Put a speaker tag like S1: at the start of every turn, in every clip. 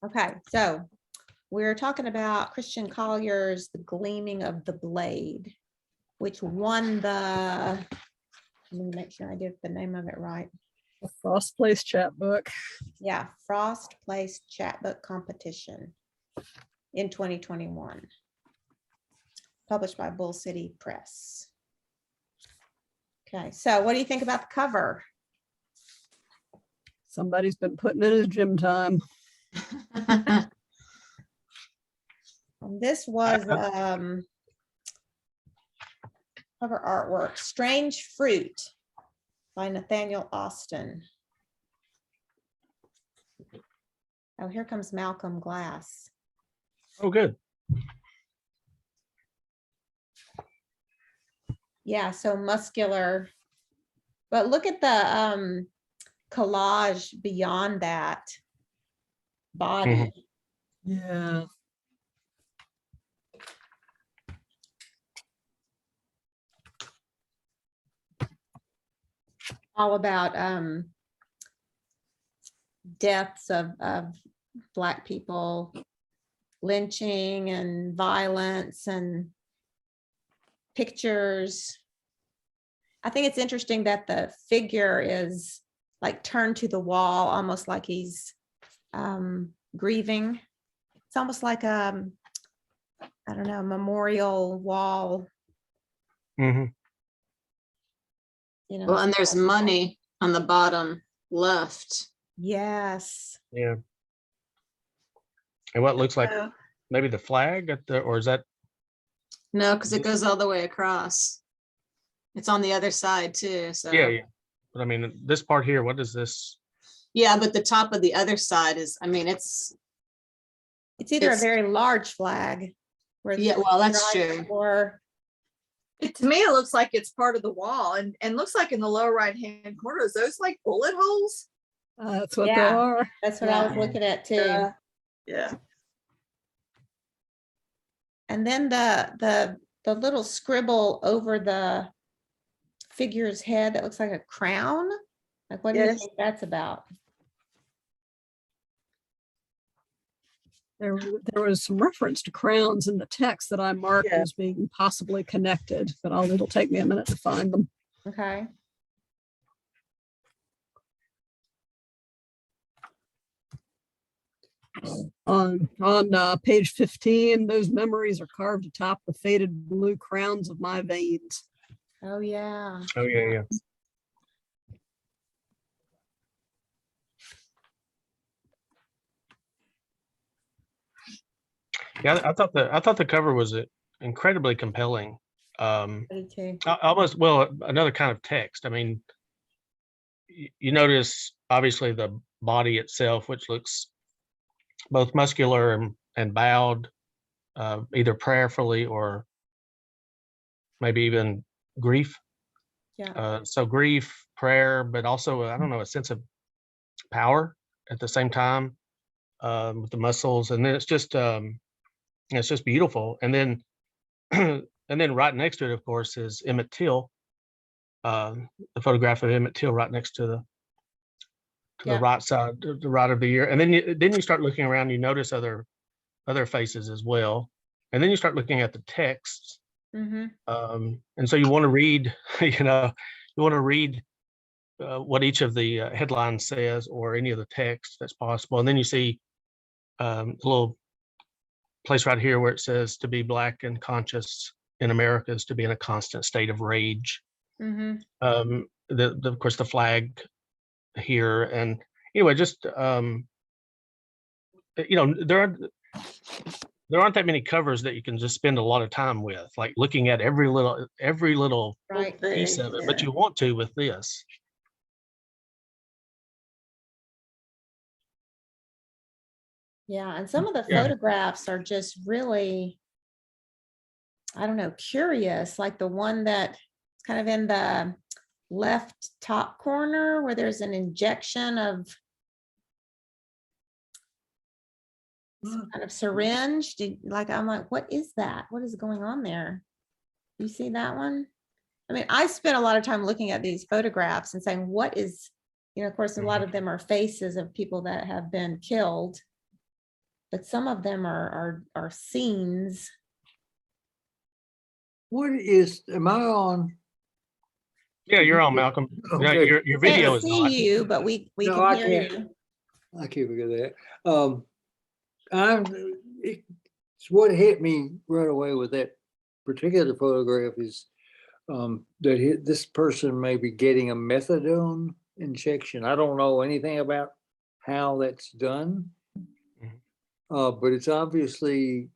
S1: Okay, so we're talking about Christian Collier's The Gleaming of the Blade, which won the, let me make sure I get the name of it right.
S2: The Frost Place chapbook.
S1: Yeah, Frost Place Chapbook Competition in 2021. Published by Bull City Press. Okay, so what do you think about the cover?
S2: Somebody's been putting in his gym time.
S1: And this was cover artwork, Strange Fruit by Nathaniel Austin. Oh, here comes Malcolm Glass.
S3: Oh, good.
S1: Yeah, so muscular. But look at the collage beyond that body.
S2: Yeah.
S1: All about deaths of Black people, lynching and violence and pictures. I think it's interesting that the figure is like turned to the wall, almost like he's grieving. It's almost like I don't know, memorial wall.
S3: Mm-hmm.
S1: You know.
S4: Well, and there's money on the bottom left.
S1: Yes.
S3: Yeah. And what looks like maybe the flag at the, or is that?
S4: No, because it goes all the way across. It's on the other side too. So
S3: Yeah, yeah. But I mean, this part here, what is this?
S4: yeah, but the top of the other side is, I mean, it's
S1: either a
S4: It's-
S1: very large flag. Where
S4: yeah, well, that's true.
S1: Or
S5: To me, it looks like it's part of the wall and looks like in the lower right-hand corner, is those like bullet holes?
S2: That's what they
S1: Yeah.
S2: are.
S1: that's what I was
S4: Yeah.
S1: looking at too.
S5: Yeah.
S1: And then the little scribble over the figure's head that looks like a crown. Like, what do you
S5: Yes.
S1: think that's about?
S2: There was some reference to crowns in the text that I marked
S5: Yeah.
S2: as being possibly connected, but it'll take me a minute to find them.
S1: Okay.
S2: On page 15, those memories are carved atop the faded blue crowns of my veins.
S1: Oh, yeah.
S3: Oh, yeah, yeah. Yeah, I thought the cover was incredibly compelling.
S1: Me too.
S3: Almost, well, another kind of text. I mean, you notice obviously the body itself, which looks both muscular and bowed, either prayerfully or maybe even grief.
S1: Yeah.
S3: So grief, prayer, but also I don't know, a sense of power at the same time, with the muscles, and then it's just beautiful. And then and then right next to it, of course, is Emmett Till, the photograph of Emmett Till right next to the
S1: Yeah.
S3: right side, the right of the ear. And then you start looking around, you notice other faces as well, and then you start looking at the text.
S1: Mm-hmm.
S3: And so you want to read, you want to read what each of the headlines says, or any of the text that's possible. And then you see a little place right here where it says, to be Black and conscious in America is to be in a constant state of rage.
S1: Mm-hmm.
S3: Of course, the flag here. And anyway, just, there aren't that many covers that you can just spend a lot of time with, like looking at every little
S1: Right.
S3: piece of it, but you want to with this.
S1: Yeah, and some of the
S3: Yeah.
S1: photographs are just really, I don't know, curious, like the one that's kind of in the left top corner where there's an injection of some kind of syringe. I'm like, what is that? What is going on there? You see that one? I mean, I spent a lot of time looking at these photographs and saying, what is, of course, a lot of them are faces of people that have been killed. but some of them are scenes.
S6: Am I on?
S3: Yeah, you're on, Malcolm. Yeah,
S6: Okay.
S3: your video
S1: Can't
S3: is not.
S1: see you, but we
S6: No,
S1: can
S6: I
S1: hear
S6: can't.
S1: you.
S6: I can't forget that. It's what hit me right away with that particular photograph is this person may be getting a methadone injection. I don't know anything about how that's done. But it's obviously,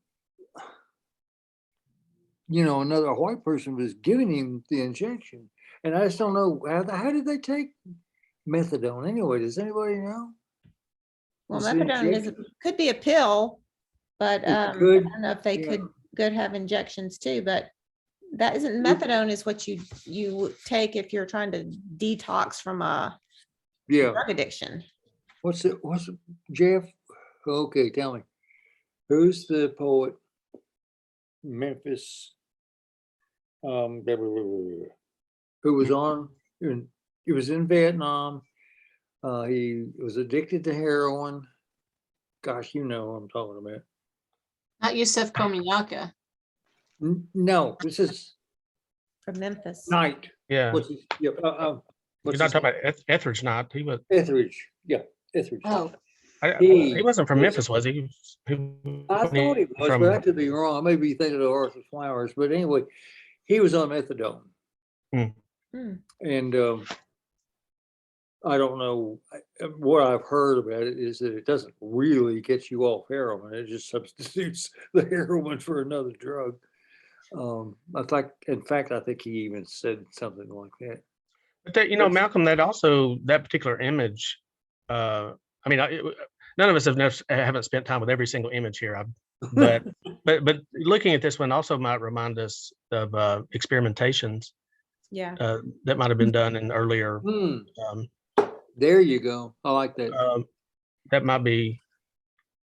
S6: another white person was giving him the injection. And I just don't know, how did they take methadone anyway? Does anybody know?
S1: Well,
S6: Was it
S1: methadone
S6: injection?
S1: could be a pill, but I
S6: could,
S1: don't know if they
S6: yeah.
S1: could have injections too, but that isn't methadone is what you take if you're trying to detox from a
S6: Yeah.
S1: drug addiction.
S6: What's it, Jeff? Okay, tell me. Who's the poet? Memphis. Who was on, he was in Vietnam. He was addicted to heroin. Gosh, you know what I'm talking about.
S4: Not Yusef Kominaka.
S6: No, this is
S1: From Memphis.
S6: Knight.
S3: Yeah,
S6: What's his, yeah,
S3: you're
S6: what's
S3: not
S6: his
S3: talking about Etheridge, not he was.
S6: Etheridge. Yeah, Etheridge.
S4: Oh,
S3: He wasn't from
S6: was-
S3: Memphis, was he?
S6: I thought he was,
S3: from.
S6: but I could be wrong. I may be thinking of Arthur Flowers, but anyway, he was on methadone.
S1: Hmm.
S6: And I don't know, what I've heard about it is that it doesn't really get you off heroin. It just substitutes the heroin for another drug. In fact, I think he even said something like that.
S3: But that, Malcolm, that particular image, I mean, none of us haven't spent time with every single image here. But looking at this one also might remind us of experimentations
S1: Yeah.
S3: that might have been done in earlier.
S6: There you go. I like that.
S3: That might be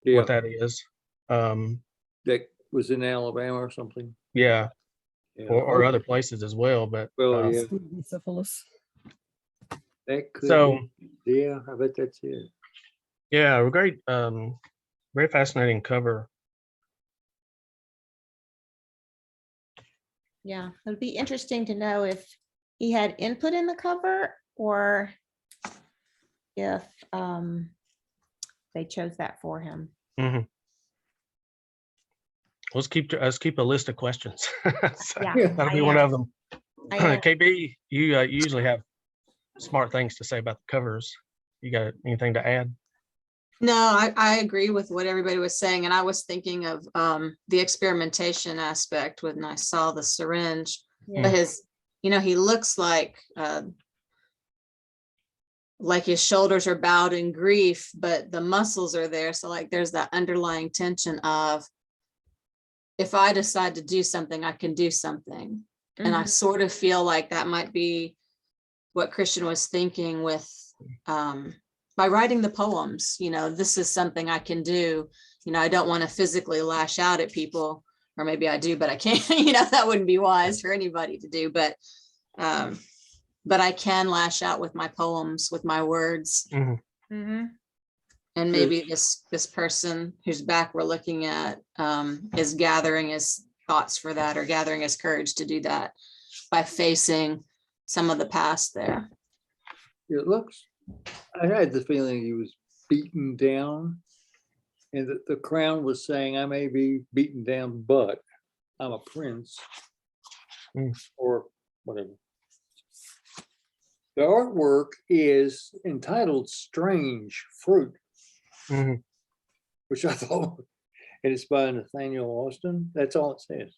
S6: Yeah,
S3: what that is.
S6: that was in Alabama or something.
S3: Yeah,
S6: Yeah.
S3: or other places as well. But
S6: Well, yeah,
S2: Syphilis.
S6: that could
S3: so
S6: be. Yeah, I bet that's it.
S3: yeah, great, very fascinating cover.
S1: Yeah. It'd be interesting to know if he had input in the cover or if they chose that for him.
S3: Mhm. Let's keep a list of questions. So
S1: Yeah.
S3: that'll be
S1: I
S3: one
S1: am.
S3: of them.
S1: I am.
S3: KB, you usually have smart things to say about the covers. You got anything to add?
S4: no, I agree with what everybody was saying. And I was thinking of the experimentation aspect when I saw the syringe.
S1: Yeah.
S4: But he looks like his shoulders are bowed in grief, but the muscles are there. So like there's that underlying tension of, if I decide to do something, I can do something. And I
S1: Mhm.
S4: sort of feel like that might be what Christian was thinking with by writing the poems. This is something I can do. I don't want to physically lash out at people, or maybe I do, but I can't. That wouldn't be wise for anybody to do. But I can lash out with my poems, with my words.
S1: Mhm.
S4: And maybe this person whose back we're looking at is gathering his thoughts for that, or gathering his courage to do that by facing some of the past there.
S6: It looks, I had the feeling he was beaten down, and that the crown was saying, I may be beaten down, but I'm a prince. Or whatever. The artwork is entitled Strange Fruit,
S3: Mhm.
S6: which I thought, and it's by Nathaniel Austin. That's all it says.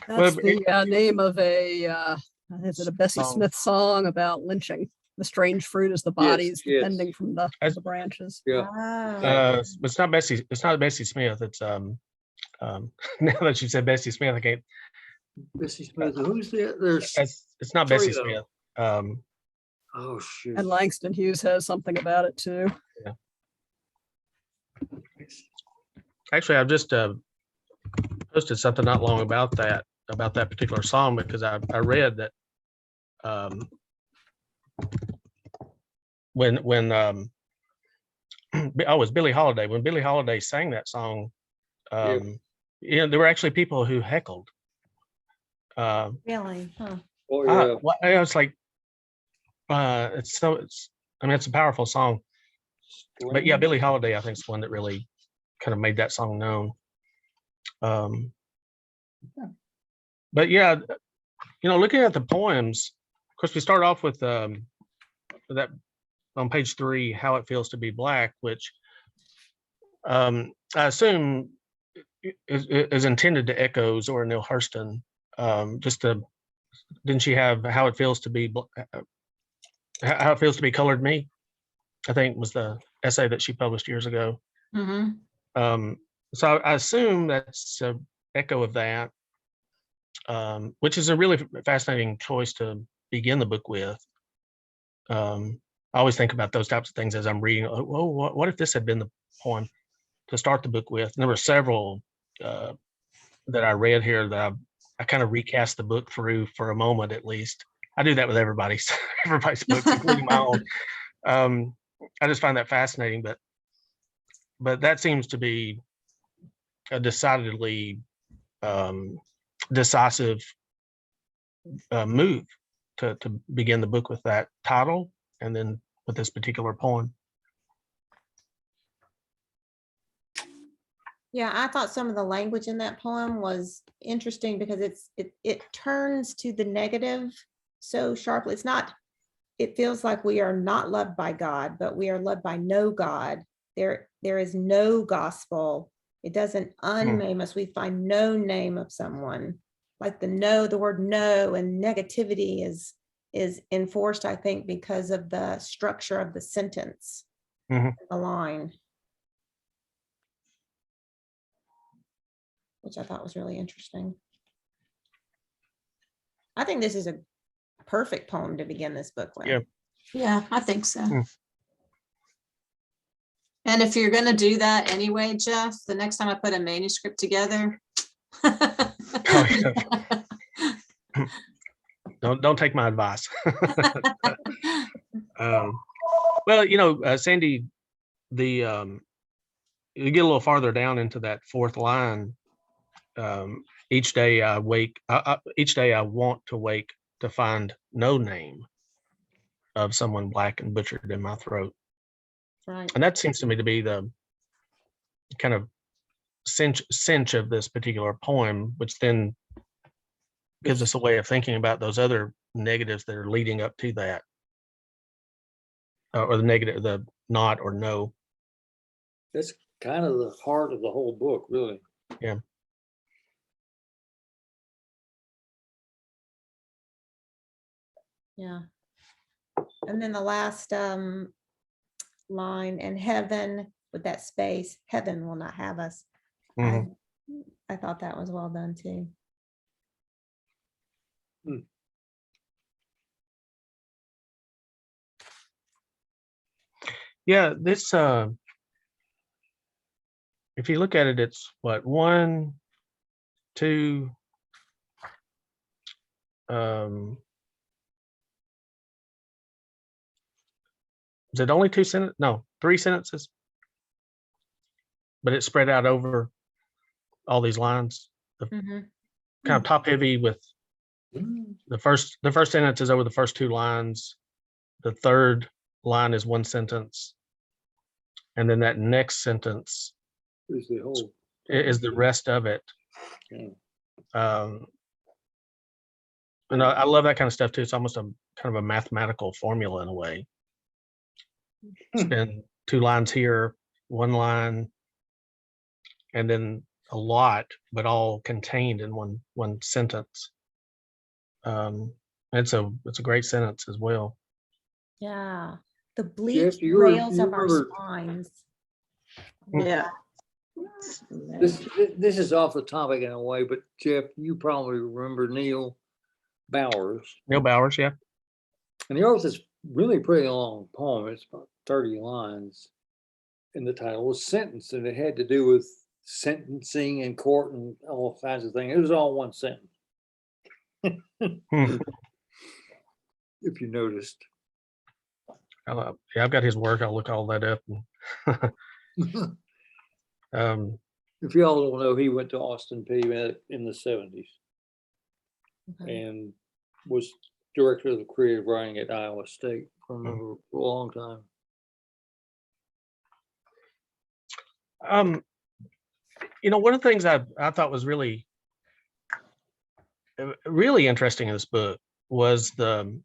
S2: That's
S3: Well,
S2: the name of is it a Bessie
S3: Song.
S2: Smith song about lynching? The strange fruit is the bodies
S6: yes.
S2: depending from the
S3: As-
S2: branches.
S6: Yeah.
S1: Oh.
S3: It's not Bessie. It's not Bessie Smith. It's now that you said Bessie Smith, I can't.
S6: Bessie Smith. Who's the? There's.
S3: It's not Bessie
S6: Three of
S3: Smith.
S6: Oh shoot.
S2: And Langston Hughes has something about it too.
S3: Actually, I've just posted something not long about that particular song, because I read that when oh, it was Billie Holiday. When Billie Holiday sang that song,
S6: Yeah.
S3: there were actually people who heckled.
S1: Really? Huh.
S6: Oh, yeah.
S3: I was like, I mean, it's a powerful song. But yeah, Billie Holiday, I think, is one that really kind of made that song known. But yeah, looking at the poems, of course, we start off with that on page 3, How It Feels to Be Black, which I assume is intended to echo Zora Neale Hurston. Didn't she have How It Feels to Be How It Feels to Be Colored Me? I think was the essay that she published years ago.
S4: Mhm.
S3: So I assume that's an echo of that, which is a really fascinating choice to begin the book with. I always think about those types of things as I'm reading. Oh, what if this had been the poem to start the book with? And there were several that I read here that I kind of recast the book through for a moment at least. I do that with everybody's books, including my own. I just find that fascinating, but that seems to be a decidedly decisive move to begin the book with that title and then with this particular poem.
S1: Yeah, I thought some of the language in that poem was interesting because it turns to the negative so sharply. It feels like we are not loved by God, but we are loved by no God. There is no gospel. It doesn't unname us. We find no name of someone. Like the word no and negativity is enforced, I think, because of the structure of the sentence,
S3: Mhm.
S1: the line, which I thought was really interesting. I think this is a perfect poem to begin this book with.
S3: Yeah.
S4: Yeah, I think so.
S3: Hmm.
S4: And if you're gonna do that anyway, Jeff, the next time I put a manuscript together.
S3: Don't take my advice. Well, Sandy, you get a little farther down into that 4th line. Each day I wake, each day I want to wake to find no name of someone black and butchered in my throat.
S1: Right.
S3: And that seems to me to be the kind of cinch of this particular poem, which then gives us a way of thinking about those other negatives that are leading up to that, or the negative, the not or no.
S6: That's kind of the heart of the whole book, really.
S3: Yeah.
S1: Yeah. And then the last line, in heaven with that space, heaven will not have us.
S3: Mhm.
S1: I thought that was well done too.
S3: Yeah, this if you look at it, it's what, 1, 2, is it only 2 sentences? No, 3 sentences. But it's spread out over all these lines.
S1: Mhm.
S3: Kind of top heavy with the first sentence is over the first 2 lines. The third line is 1 sentence. And then that next sentence
S6: Is the whole.
S3: is the rest of it.
S6: Yeah.
S3: And I love that kind of stuff too. It's almost a kind of a mathematical formula in a way. Spend 2 lines here, 1 line, and then a lot, but all contained in one sentence. It's a great sentence as well.
S1: Yeah. The bleak
S6: you
S1: rails of our
S6: remember-
S1: spines.
S5: Yeah.
S6: This is off the topic in a way, but Jeff, you probably remember Neil Bowers.
S3: Neil Bowers, yeah.
S6: And he wrote this really pretty long poem. It's about 30 lines. And the title was Sentence, and it had to do with sentencing in court and all kinds of things. It was all one sentence.
S3: Hmm.
S6: If you noticed.
S3: Yeah, I've got his work. I'll look all that up.
S6: If y'all don't know, he went to Austin P in the 70s
S1: Okay.
S6: and was director of the creative writing at Iowa State for a long time.
S3: One of the things I thought was really interesting in this book was and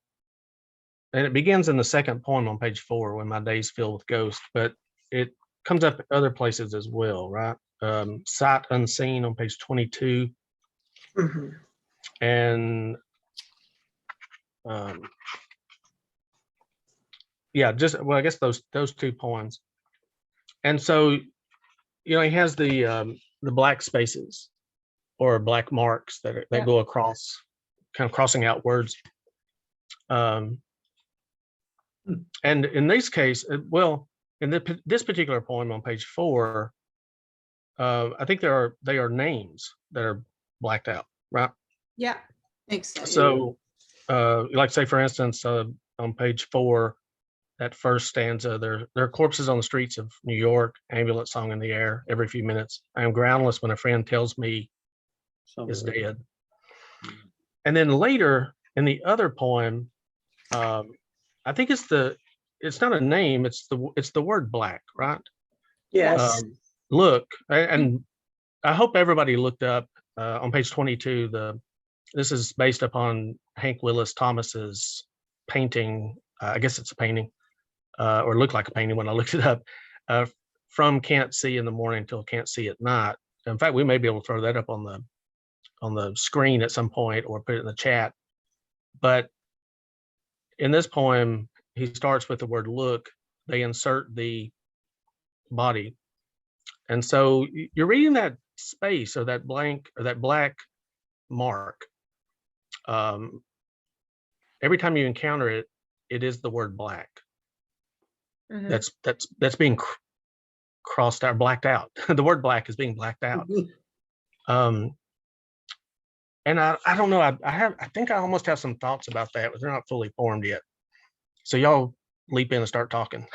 S3: it begins in the second poem on page 4, when my days fill with ghosts, but it comes up other places as well, right? Sight unseen on page 22.
S1: Mhm.
S3: And yeah, I guess those 2 poems. And so, he has the black spaces or black marks that
S1: Yeah.
S3: go across, kind of crossing out words. And in this case, in this particular poem on page 4, I think they are names that are blacked out, right?
S1: Yeah.
S4: Thanks.
S3: So, like say for instance, on page 4, that first stanza, there are corpses on the streets of New York, ambulance song in the air every few minutes. I am groundless when a friend tells me is dead. And then later in the other poem, I think it's not a name, it's the word black, right?
S1: Yes.
S3: Look, and I hope everybody looked up on page 22. This is based upon Hank Willis Thomas's painting. I guess it's a painting, or looked like a painting when I looked it up. From can't see in the morning till can't see at night. In fact, we may be able to throw that up on the screen at some point, or put it in the chat. But in this poem, he starts with the word look. They insert the body. And so you're reading that space, or that blank, or that black mark. Every time you encounter it, it is the word black.
S1: Mhm.
S3: That's being crossed out, blacked out. The word black is being blacked out. And I don't know. I think I almost have some thoughts about that, but they're not fully formed yet. So y'all leap in and start talking.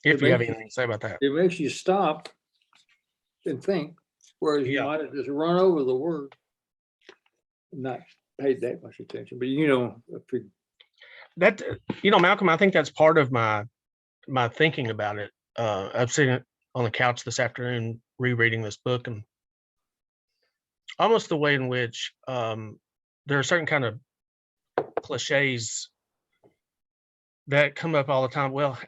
S3: If you have anything to say about that.
S6: It makes you stop and think, whereas you
S3: Yeah.
S6: might have just run over the word and not paid that much attention. But
S3: That, Malcolm, I think that's part of my thinking about it. I've seen it on the couch this afternoon, rereading this book, and almost the way in which there are certain kind of cliches that come up all the time. Well,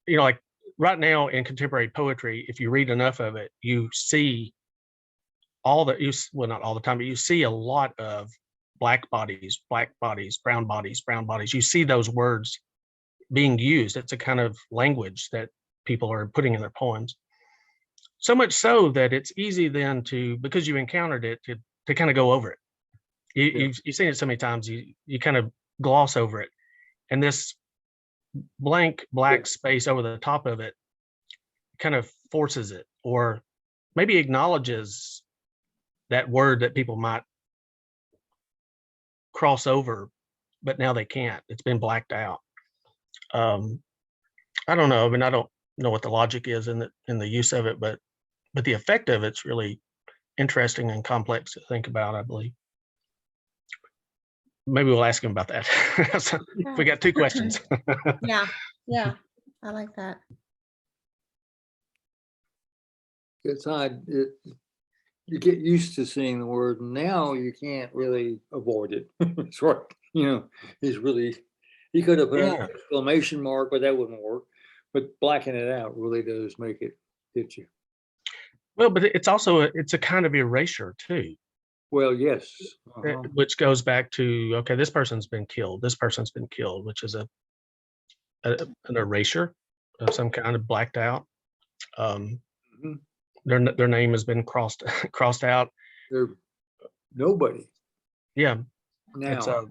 S3: like right now in contemporary poetry, if you read enough of it, you see not all the time, but you see a lot of black bodies, brown bodies. You see those words being used. It's a kind of language that people are putting in their poems. So much so that it's easy then because you encountered it, to kind of go over it. You've seen it so many times, you kind of gloss over it. And this blank black space over the top of it kind of forces it, or maybe acknowledges that word that people might cross over, but now they can't. It's been blacked out. I don't know. I mean, I don't know what the logic is in the use of it, but the effect of it's really interesting and complex to think about, I believe. Maybe we'll ask him about that. So we got 2 questions.
S1: Yeah. I like that.
S6: it's odd. You get used to seeing the word, and now you can't really avoid it. It's right. He could have put an exclamation mark, but that wouldn't work. But blacking it out really does make it hit you.
S3: Well, but it's also a kind of erasure too.
S6: Well, yes.
S3: Which goes back to, okay, this person's been killed, which is an erasure of some kind, of blacked out. Their name has been crossed out.
S6: They're nobody.
S3: Yeah.
S6: Now.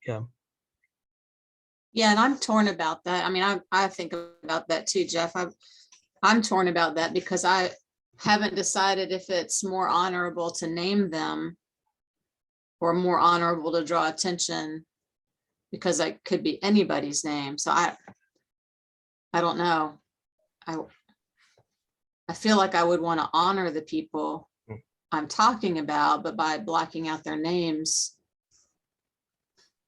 S3: Yeah.
S4: Yeah, and I'm torn about that. I mean, I think about that too, Jeff. I'm torn about that because I haven't decided if it's more honorable to name them or more honorable to draw attention because that could be anybody's name. So I don't know. I feel like I would want to honor the people I'm talking about, but by blocking out their names,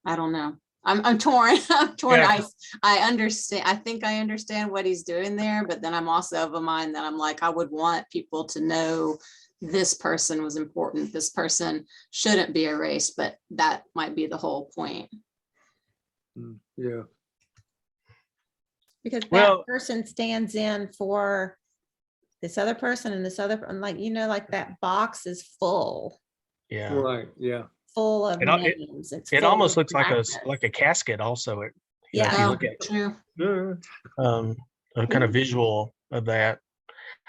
S4: I don't know. I'm torn. I'm torn.
S3: Yeah.
S4: I understand. I think I understand what he's doing there, but then I'm also of a mind that I'm like, I would want people to know this person was important. This person shouldn't be erased, but that might be the whole point.
S6: Yeah.
S1: Because that
S3: Well-
S1: person stands in for this other person and this other, and like, you know, like that box is full,
S3: Yeah.
S6: Right, yeah.
S1: full of
S3: It
S1: names. It's
S3: It
S1: full
S3: almost
S1: of
S3: looks like
S1: blackness.
S3: a casket also. You know, if
S1: Yeah.
S3: you
S4: Oh,
S3: look at
S4: true.
S3: a kind of visual of that.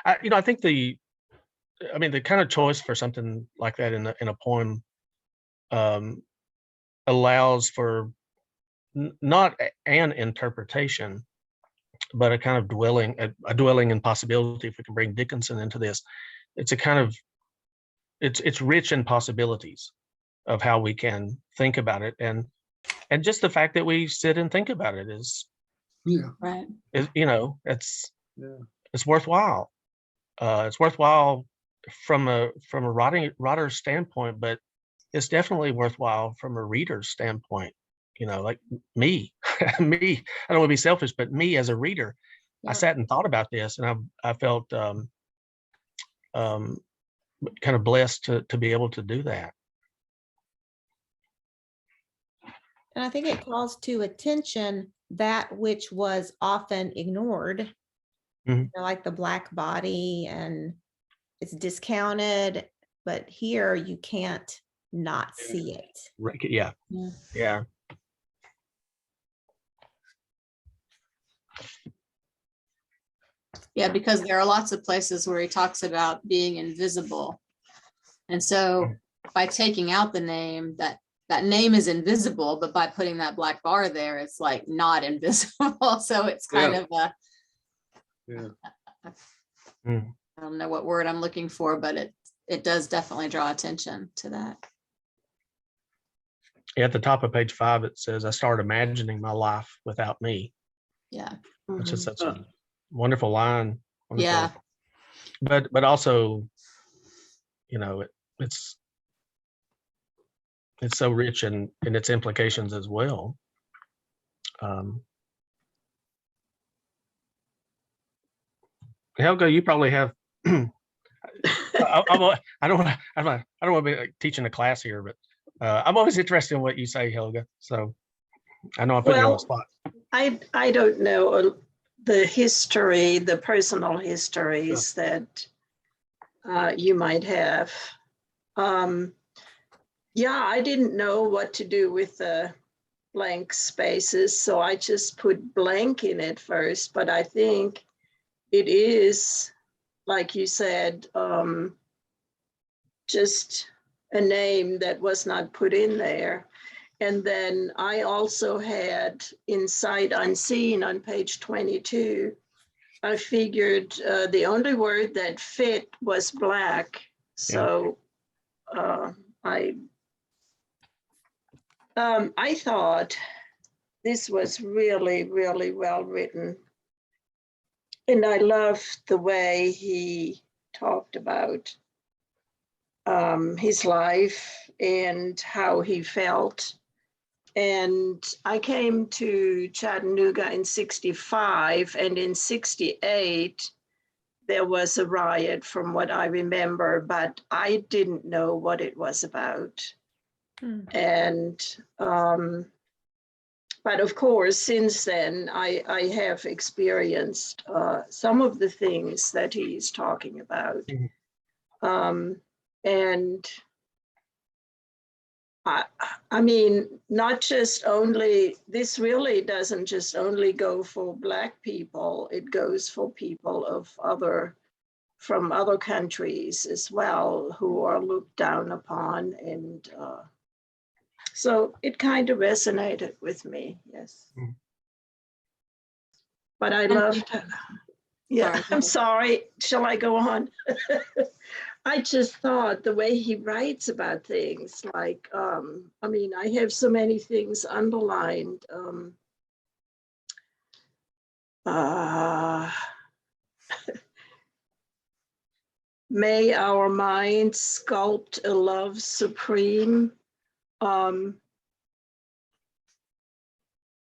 S3: I think the kind of choice for something like that in a poem allows for not an interpretation, but a kind of dwelling, a dwelling in possibility. If we can bring Dickinson into this, it's a kind of, it's rich in possibilities of how we can think about it, and just the fact that we sit and think about it is
S4: Right.
S3: it's
S6: Yeah.
S3: it's worthwhile. It's worthwhile from a writer's standpoint, but it's definitely worthwhile from a reader's standpoint. Like me, me. I don't want to be selfish, but me as a reader, I
S1: Yeah.
S3: sat and thought about this, and I felt kind of blessed to be able to do that.
S1: And I think it calls to attention that which was often ignored,
S3: Mhm.
S1: like the black body, and it's discounted, but here you can't not see it.
S3: Yeah,
S4: Yeah.
S3: yeah.
S4: Yeah, because there are lots of places where he talks about being invisible. And so by taking out the name, that name is invisible, but by putting that black bar there, it's like not invisible. So it's kind
S6: Yeah.
S4: of a,
S6: Yeah.
S4: I don't know what word I'm looking for, but it does definitely draw attention to that.
S3: At the top of page 5, it says, "I started imagining my life without me,"
S4: Yeah.
S3: which is
S4: Mhm.
S3: such a wonderful line. Wonderful.
S4: Yeah.
S3: But also, it's so rich in its implications as well. Helga, you probably have. I don't want to be like teaching a class here, but I'm always interested in what you say, Helga. So I know I'm putting you on the spot.
S7: I don't know the history, the personal histories that you might have. Yeah, I didn't know what to do with the blank spaces, so I just put blank in it first. But I think it is, like you said, just a name that was not put in there. And then I also had in Sight Unseen on page 22, I figured the only word that fit was black. So I thought this was really, really well written. And I loved the way he talked about his life and how he felt. And I came to Chattanooga in 65, and in 68, there was a riot from what I remember, but I didn't know what it was about. And, but of course, since then, I have experienced some of the things that he's talking about. And I mean, not just only, this really doesn't just only go for Black people, it goes for people of from other countries as well, who are looked down upon. And so it kind of resonated with me, yes. But I loved, yeah, I'm sorry, shall I go on? I just thought the way he writes about things, like, I mean, I have so many things underlined. Uh, May our minds sculpt a love supreme.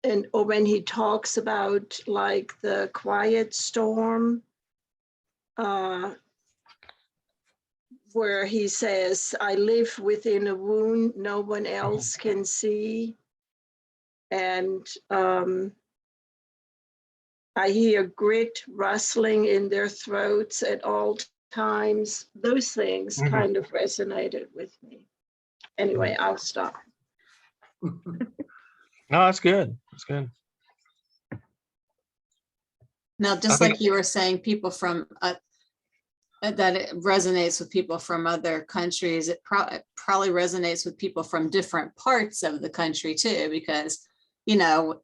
S7: And or when he talks about like the quiet storm, where he says, I live within a wound no one else can see. And I hear grit rustling in their throats at all times. Those things kind of resonated with me. Anyway, I'll stop.
S3: No, that's good. That's good.
S4: Now, just
S3: think-
S4: like you were saying, people from that it resonates with people from other countries, it probably resonates with people from different parts of the country too, because, you know,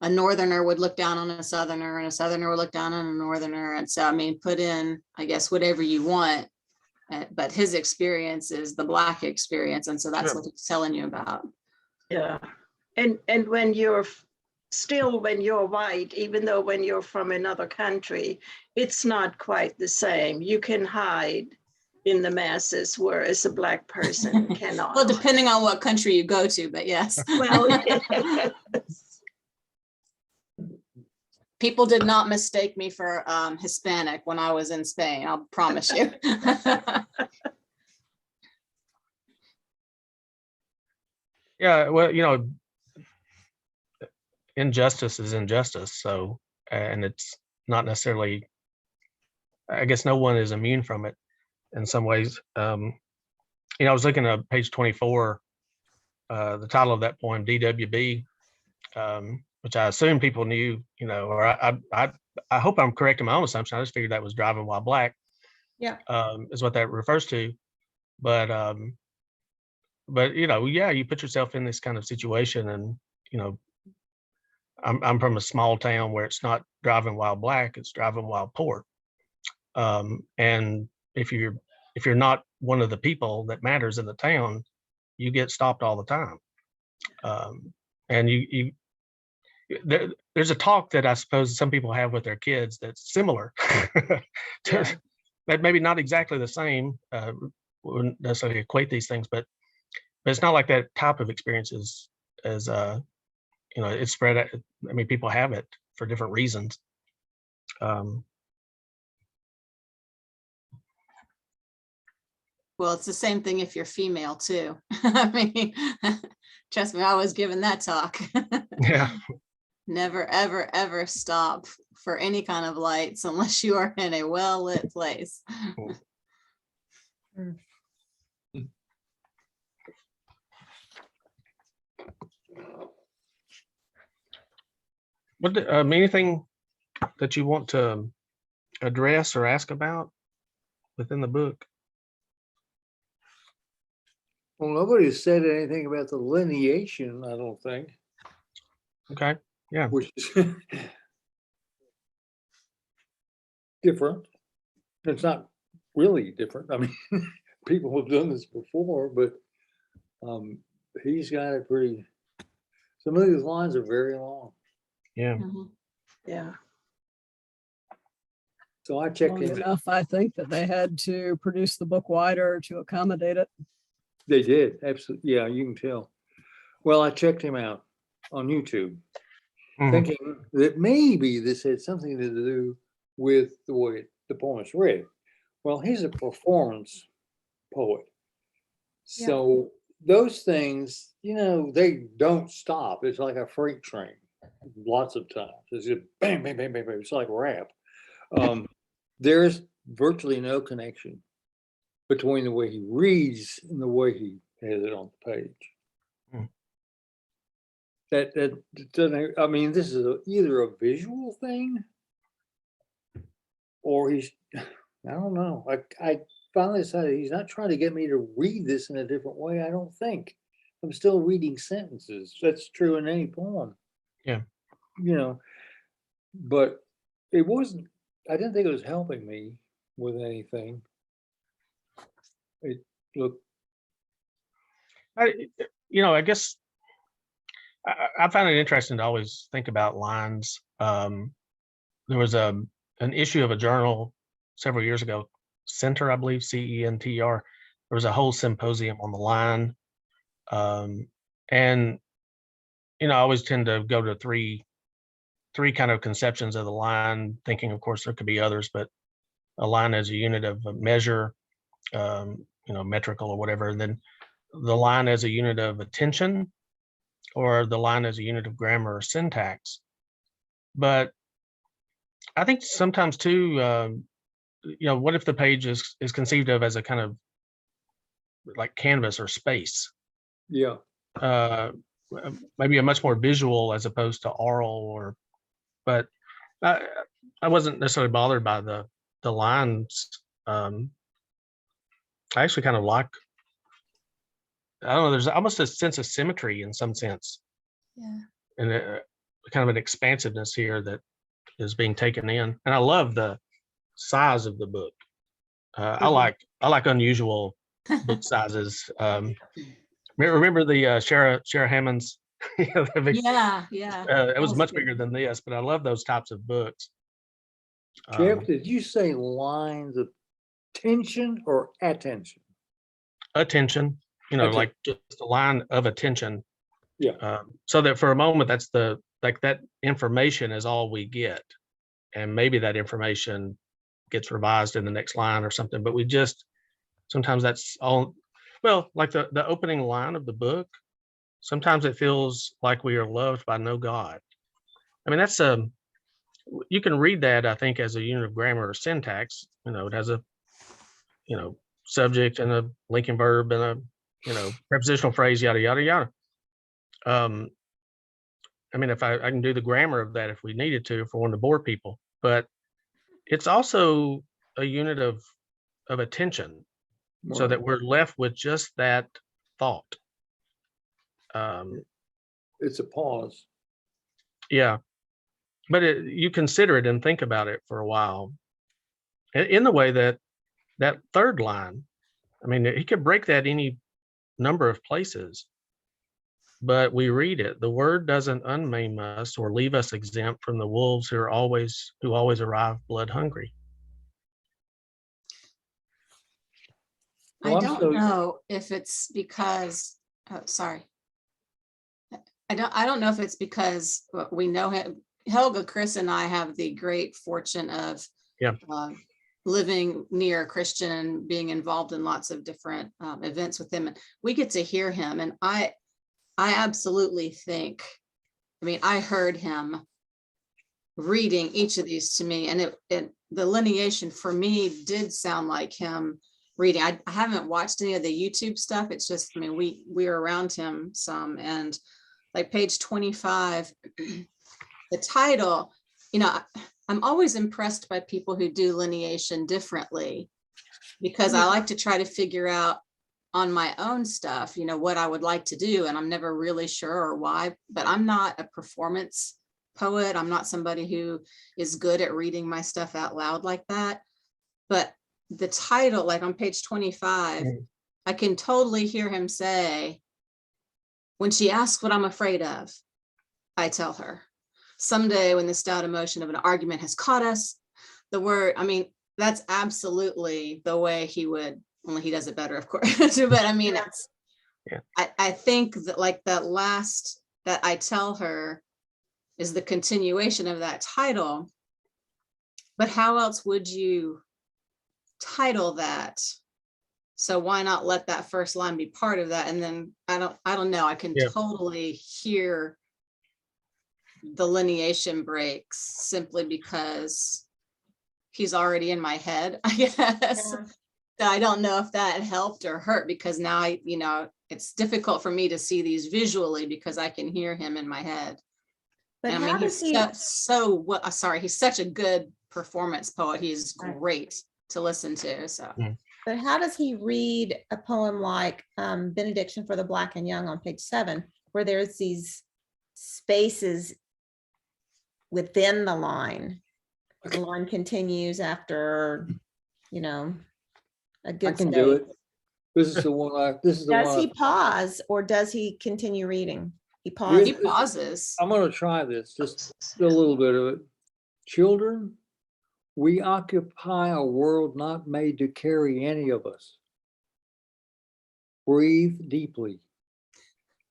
S4: a northerner would look down on a southerner and a southerner would look down on a northerner. And so, I mean, put in, I guess, whatever you want, but his experience is the Black experience. And so that's what he's telling you about.
S7: Yeah. And when you're still, when you're white, even though when you're from another country, it's not quite the same. You can hide in the masses, whereas a Black person cannot.
S4: Well, depending on what country you go to, but yes.
S7: Well,
S4: People did not mistake me for Hispanic when I was in Spain, I'll promise you.
S3: Yeah, well, you know, injustice is injustice. So, and it's not necessarily, I guess no one is immune from it in some ways. You know, I was looking at page 24, the title of that poem, DWB, which I assume people knew, you know, or I hope I'm correct in my own assumption. I just figured that was driving while black.
S1: Yeah.
S3: Is what that refers to. But you know, yeah, you put yourself in this kind of situation, and you know, I'm from a small town where it's not driving while black, it's driving while poor. And if you're not one of the people that matters in the town, you get stopped all the time. And there's a talk that I suppose some people have with their kids that's similar to, that maybe not exactly the same, wouldn't necessarily equate these things, but it's not like that type of experience is as you know, it's spread out. I mean, people have it for different reasons.
S4: Well, it's the same thing if you're female too. I mean, trust me, I was given that talk.
S3: Yeah.
S4: Never, ever, ever stop for any kind of lights unless you are in a well-lit place.
S3: What anything that you want to address or ask about within the book?
S6: Well, nobody said anything about the lineation, I don't think.
S3: Okay. Yeah.
S6: Which is different. It's not really different. I mean, people have done this before, but he's got it pretty. Some of these lines are very long.
S3: Yeah.
S7: yeah.
S6: So I checked
S2: Long
S6: him.
S2: enough, I think, that they had to produce the book wider to accommodate it.
S6: They did, absolutely. Yeah, you can tell. Well, I checked him out on YouTube, thinking that maybe this had something to do with the way the poem is read. Well, he's a performance poet. So those things, you know, they don't stop. It's like a freight train lots of times. It's just bang, bang, bang, bang, bang. It's like rap. There's virtually no connection between the way he reads and the way he has it on the page. That doesn't, I mean, this is either a visual thing or he's, I don't know. I finally decided he's not trying to get me to read this in a different way. I don't think. I'm still reading sentences. That's true in any poem.
S3: Yeah.
S6: You know, but it wasn't, I didn't think it was helping me with anything. Look,
S3: I guess I find it interesting to always think about lines. There was an issue of a journal several years ago, Center, I believe, CENTR. There was a whole symposium on the line. And, I always tend to go to three kind of conceptions of the line, thinking, of course, there could be others, but a line as a unit of a measure, metrical or whatever, and then the line as a unit of attention, or the line as a unit of grammar or syntax. But I think sometimes too, what if the page is conceived of as a kind of like canvas or space?
S6: yeah,
S3: Maybe a much more visual as opposed to oral, but I wasn't necessarily bothered by the lines. I actually kind of like, I don't know, there's almost a sense of symmetry in some sense,
S4: Yeah.
S3: and kind of an expansiveness here that is being taken in. And I love the size of the book. I like unusual book sizes. Remember the Shara Hammond's? The big-
S4: Yeah.
S3: it was
S4: That's
S3: much
S4: good.
S3: bigger than this, but I love those types of books.
S6: Jeff, did you say lines of tension or attention?
S3: Attention,
S6: Attention.
S3: like just a line of attention.
S6: Yeah.
S3: So that for a moment, that's that information is all we get, and maybe that information gets revised in the next line or something. But sometimes that's all. Well, like the opening line of the book, sometimes it feels like we are loved by no God. I mean, that's you can read that, I think, as a unit of grammar or syntax. It has a subject and a linking verb and a prepositional phrase, yada yada yada. I mean, if I can do the grammar of that if we needed to, if we wanted to bore people, but it's also a unit of attention, so that we're left with just that thought.
S6: It's a pause.
S3: Yeah, but you consider it and think about it for a while. In the way that third line, I mean, he could break that any number of places, but we read it. The word doesn't unmaim us or leave us exempt from the wolves who always arrive blood hungry.
S6: Well,
S4: I
S6: I'm
S4: don't
S6: so-
S4: know if it's because, sorry. I don't know if it's because we know him. Helga, Chris, and I have the great fortune of living near a Christian, being involved in lots of different events with him, and we get to hear him. And I absolutely think, I mean, I heard him reading each of these to me, and the lineation for me did sound like him reading. I haven't watched any of the YouTube stuff. It's just, I mean, we're around him some, and like page 25, the title, I'm always impressed by people who do lineation differently, because I like to try to figure out on my own stuff, what I would like to do. And I'm never really sure or why, but I'm not a performance poet. I'm not somebody who is good at reading my stuff out loud like that. But the title, like on page 25, I can totally hear him say, when she asks what I'm afraid of, I tell her. Someday when the stout emotion of an argument has caught us, the word, I mean, that's absolutely the way he would, only he does it better, of course. But I mean, I think that like that I tell her is the continuation of that title. But how else would you title that? So why not let that first line be part of that? And then I don't know. I can totally hear the lineation breaks simply because he's already in my head, I guess. Yeah. So I don't know if that helped or hurt, because now it's difficult for me to see these visually because I can hear him in my head.
S1: But
S4: and I mean, he's such a good performance poet. He's great to listen to. So.
S1: But how does he read a poem like Benediction for the Black and Young on page 7, where there's these spaces within the line? The line continues after, a good
S6: I can do
S1: space.
S6: it. This is the one this is the
S1: Does
S6: one.
S1: he pause or does he continue reading? He
S4: He
S1: pauses.
S4: pauses.
S6: I'm gonna try this, just a little bit of it. Children, we occupy a world not made to carry any of us. Breathe deeply.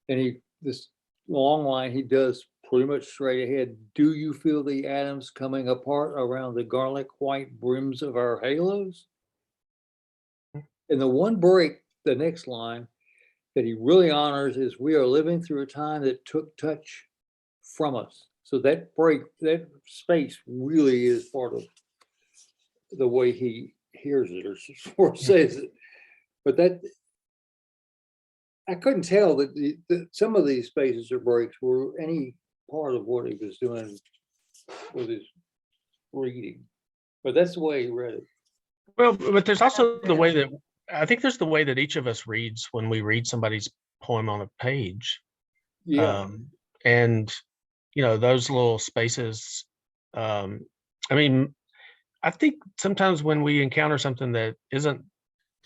S6: And this long line, he does pretty much straight ahead. Do you feel the atoms coming apart around the garlic white brims of our halos? And the one break, the next line that he really honors is, we are living through a time that took touch from us. So that break, that space really is part of the way he hears it or says it. But that, I couldn't tell that some of these spaces or breaks were any part of what he was doing with his reading. But that's the way he read it.
S3: Well, but there's also the way that, I think there's the way that each of us reads when we read somebody's poem on a page.
S6: Yeah,
S3: And, you know, those little spaces, I mean, I think sometimes when we encounter something that isn't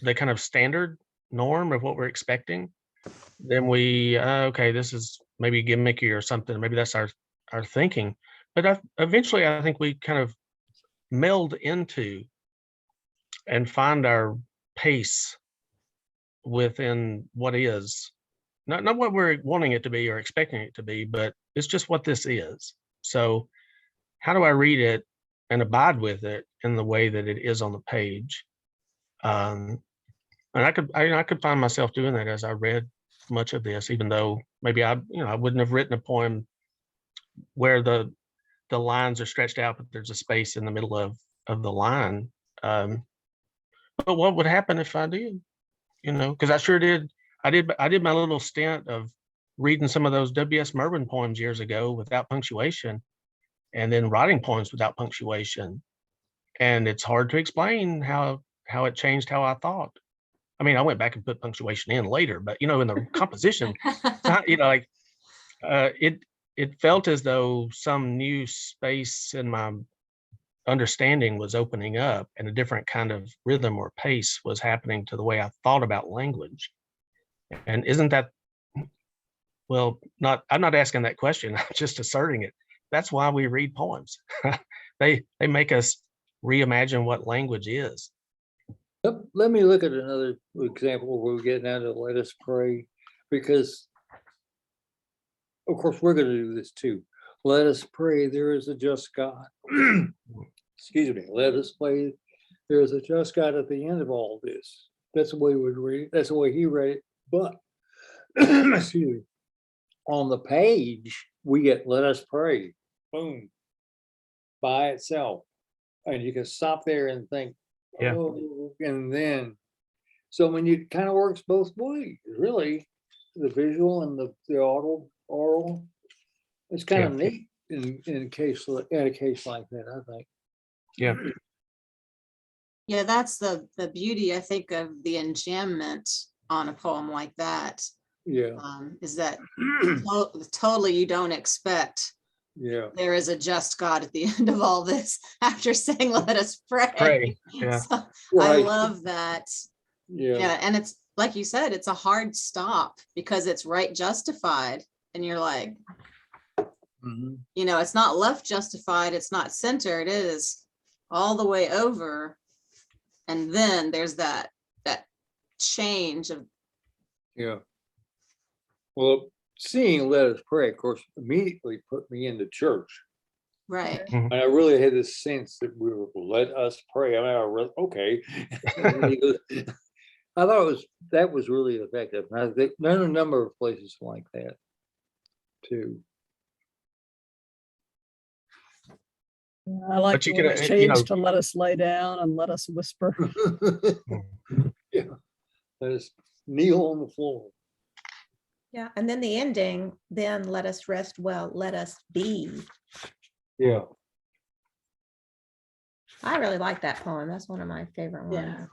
S3: the kind of standard norm of what we're expecting, then we, okay, this is maybe gimmicky or something. Maybe that's our thinking. But eventually, I think we kind of meld into and find our pace within what is not what we're wanting it to be or expecting it to be, but it's just what this is. So how do I read it and abide with it in the way that it is on the page? And I could find myself doing that as I read much of this, even though maybe I wouldn't have written a poem where the lines are stretched out, but there's a space in the middle of the line. But what would happen if I did? You know, because I sure did. I did my little stint of reading some of those W.S. Merwin poems years ago without punctuation, and then writing poems without punctuation. And it's hard to explain how it changed how I thought. I mean, I went back and put punctuation in later, but you know, in the composition, you know, like it felt as though some new space in my understanding was opening up and a different kind of rhythm or pace was happening to the way I thought about language. And isn't that, well, I'm not asking that question, I'm just asserting it. That's why we read poems. They make us reimagine what language is.
S6: let me look at another example where we get down to Let Us Pray, because of course we're going to do this too. Let us pray, there is a just God. Excuse me. Let us pray, there is a just God at the end of all this. That's the way we would read it. That's the way he read it. But excuse me, on the page we get Let Us Pray, boom, by itself, and you can stop there and think,
S3: Yeah.
S6: oh, and then so when you kind of works both ways, really, the visual and the oral. It's kind of neat in a case like that, I think.
S3: Yeah.
S4: Yeah, that's the beauty, I think, of the enjambment on a poem like that,
S6: Yeah,
S4: is that totally you don't expect
S6: yeah,
S4: there is a just God at the end of all this after saying, let us pray.
S3: Pray. Yeah.
S4: So I
S6: right.
S4: love that.
S6: Yeah,
S4: Yeah. And it's like you said, it's a hard stop because it's right justified. And you're like,
S6: mhm,
S4: you know, it's not left justified, it's not center, it is all the way over. And then there's that change of,
S6: yeah. Well, seeing Let Us Pray, of course, immediately put me into church.
S4: right.
S6: And I really had this sense that we were let us pray. I mean, okay. And then he goes, I thought that was really effective. And I think there are a number of places like that too.
S2: I like
S3: But you
S2: the way
S3: could,
S2: it's
S3: you know,
S2: changed to let us lay down and let us whisper.
S6: Yeah, let us kneel on the floor.
S1: Yeah, and then the ending, then let us rest well, let us be.
S6: Yeah.
S1: I really like that poem. That's one of my favorite ones.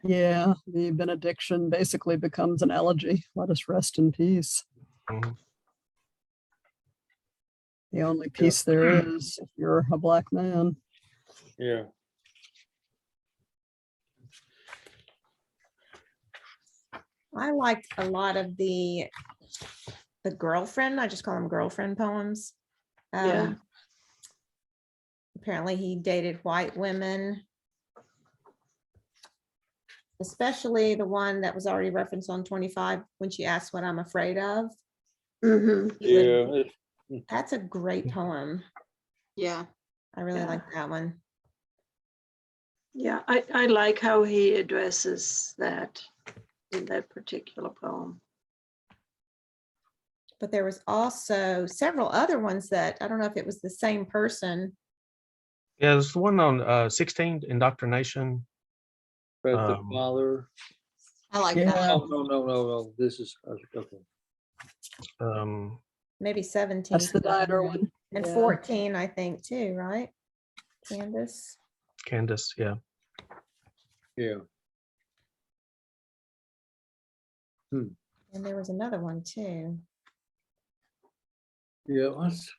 S2: Yeah, the benediction basically becomes an elegy. Let us rest in peace.
S3: Mhm.
S2: The only peace there is if you're a Black man.
S6: Yeah.
S1: I liked a lot of the girlfriend, I just call them girlfriend poems.
S7: Yeah.
S1: Apparently he dated white women. Especially the one that was already referenced on 25 when she asked what I'm afraid of.
S7: Mhm.
S1: He would-
S6: Yeah,
S1: That's a great poem.
S4: Yeah.
S1: I really
S7: Yeah.
S1: like that one.
S7: Yeah, I like how he addresses that in that particular poem.
S1: But there was also several other ones that I don't know if it was the same person.
S3: Yeah, there's the one on 16, indoctrination.
S6: but the
S3: Um,
S6: father,
S4: I like
S2: Yeah.
S4: that.
S6: oh, no, this is, okay.
S3: um,
S1: Maybe 17.
S2: That's the diner one.
S1: And
S2: Yeah.
S1: 14, I think, too, right? Candace.
S3: Candace, yeah.
S6: Yeah.
S1: And there was another one too.
S6: Yeah, what's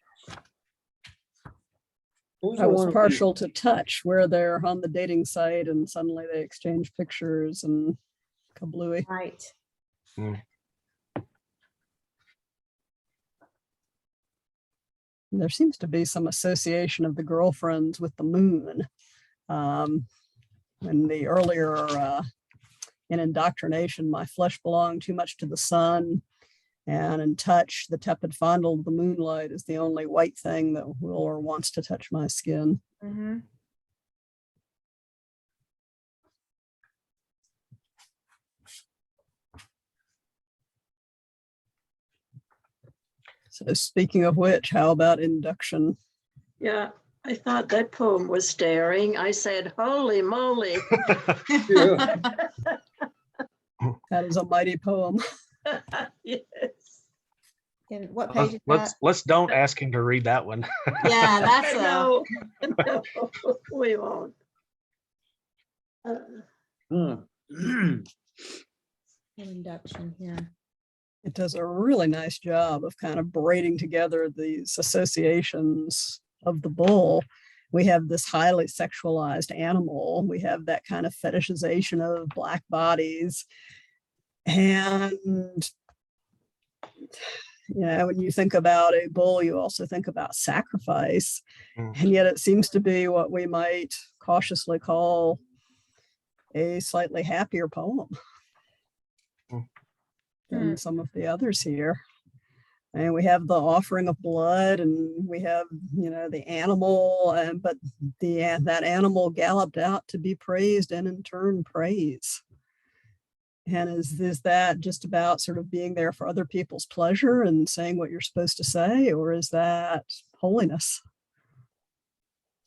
S2: I was partial to Touch, where they're on the dating site and suddenly they exchange pictures and kablooey.
S1: Right.
S2: There seems to be some association of the girlfriends with the moon. In the earlier, in Indoctrination, my flesh belonged too much to the sun. And in Touch, the tepid fondle of the moonlight is the only white thing that will or wants to touch my skin.
S1: Mhm.
S2: So speaking of which, how about Induction?
S7: Yeah, I thought that poem was daring. I said, holy moly.
S6: Yeah.
S2: That is a mighty poem.
S7: Yes.
S1: And what page is
S3: let's
S1: that?
S3: let's don't ask him to read that one.
S4: Yeah, that's a,
S7: No, no, we won't.
S1: Induction here.
S2: It does a really nice job of kind of braiding together these associations of the bull. We have this highly sexualized animal. We have that kind of fetishization of Black bodies. And yeah, when you think about a bull, you also think about sacrifice.
S3: Mm.
S2: And yet it seems to be what we might cautiously call a slightly happier poem than some of the others here. And we have the offering of blood, and we have, the animal, but that animal galloped out to be praised and in turn praise. And is that just about sort of being there for other people's pleasure and saying what you're supposed to say, or is that holiness?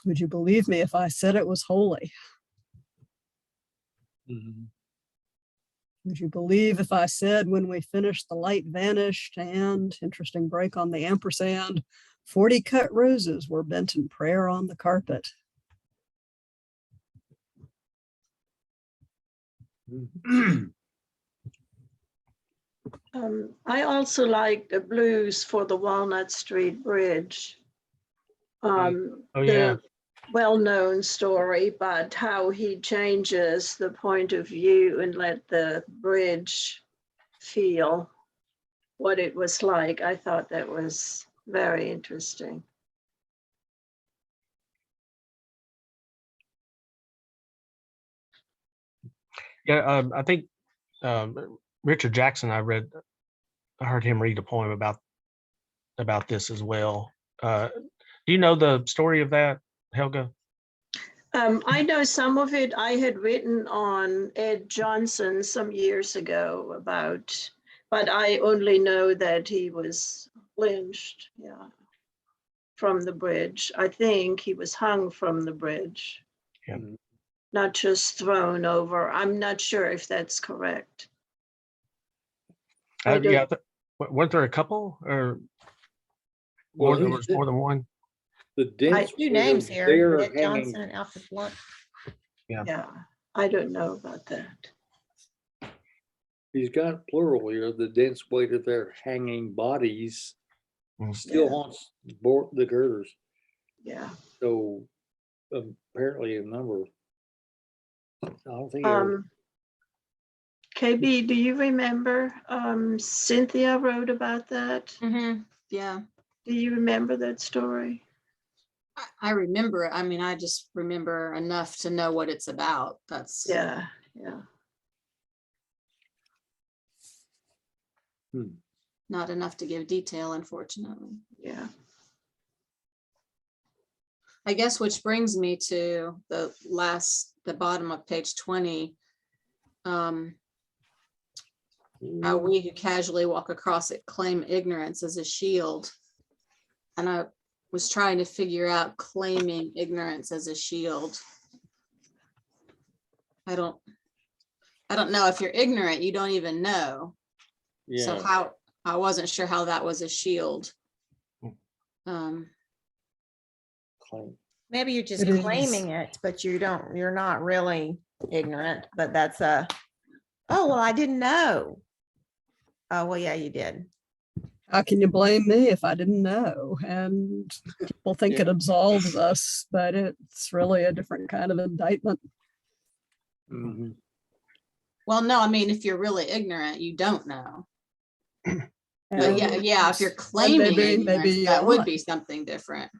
S2: Would you believe me if I said it was holy? Would you believe if I said when we finished the light vanished and, interesting break on the ampersand, 40 cut roses were bent in prayer on the carpet?
S7: I also like the blues for the Walnut Street Bridge.
S3: Oh, yeah.
S7: The well-known story, but how he changes the point of view and let the bridge feel what it was like. I thought that was very interesting.
S3: Yeah, I think Richard Jackson, I heard him read a poem about this as well. Do you know the story of that, Helga?
S7: I know some of it. I had written on Ed Johnson some years ago about, but I only know that he was lynched, from the bridge. I think he was hung from the bridge.
S3: Yeah.
S7: Not just thrown over. I'm not sure if that's correct.
S3: Yeah. Weren't there a couple, or
S6: Well,
S3: there was more than one?
S6: The dense
S1: Two names here,
S6: they're
S1: Ed
S6: hanging.
S1: Johnson and Alfred Blunt.
S7: Yeah, I don't know about that.
S6: He's got plural here. The dense weight of their hanging bodies still haunts the girders.
S7: Yeah.
S6: So apparently a number. I don't think.
S7: KB, do you remember Cynthia wrote about that?
S4: Yeah,
S7: Do you remember that story?
S4: I remember it. I mean, I just remember enough to know what it's about. That's,
S7: Yeah, yeah.
S4: not enough to give detail, unfortunately.
S7: Yeah.
S4: I guess, which brings me to the bottom of page 20. How we who casually walk across it claim ignorance as a shield. And I was trying to figure out claiming ignorance as a shield. I don't know. If you're ignorant, you don't even know. So how, I wasn't sure how that was a shield.
S1: Maybe you're just
S2: It is.
S1: claiming it, but you're not really ignorant, but that's oh, well, I didn't know. Oh, well, yeah, you did.
S2: How can you blame me if I didn't know? And people think it absolves us, but it's really a different kind of indictment.
S6: Mhm.
S4: Well, no, I mean, if you're really ignorant, you don't know. But
S2: And
S4: yeah, if you're
S2: and
S4: claiming
S2: maybe
S4: ignorance,
S2: you
S4: that would
S2: are.
S4: be something different.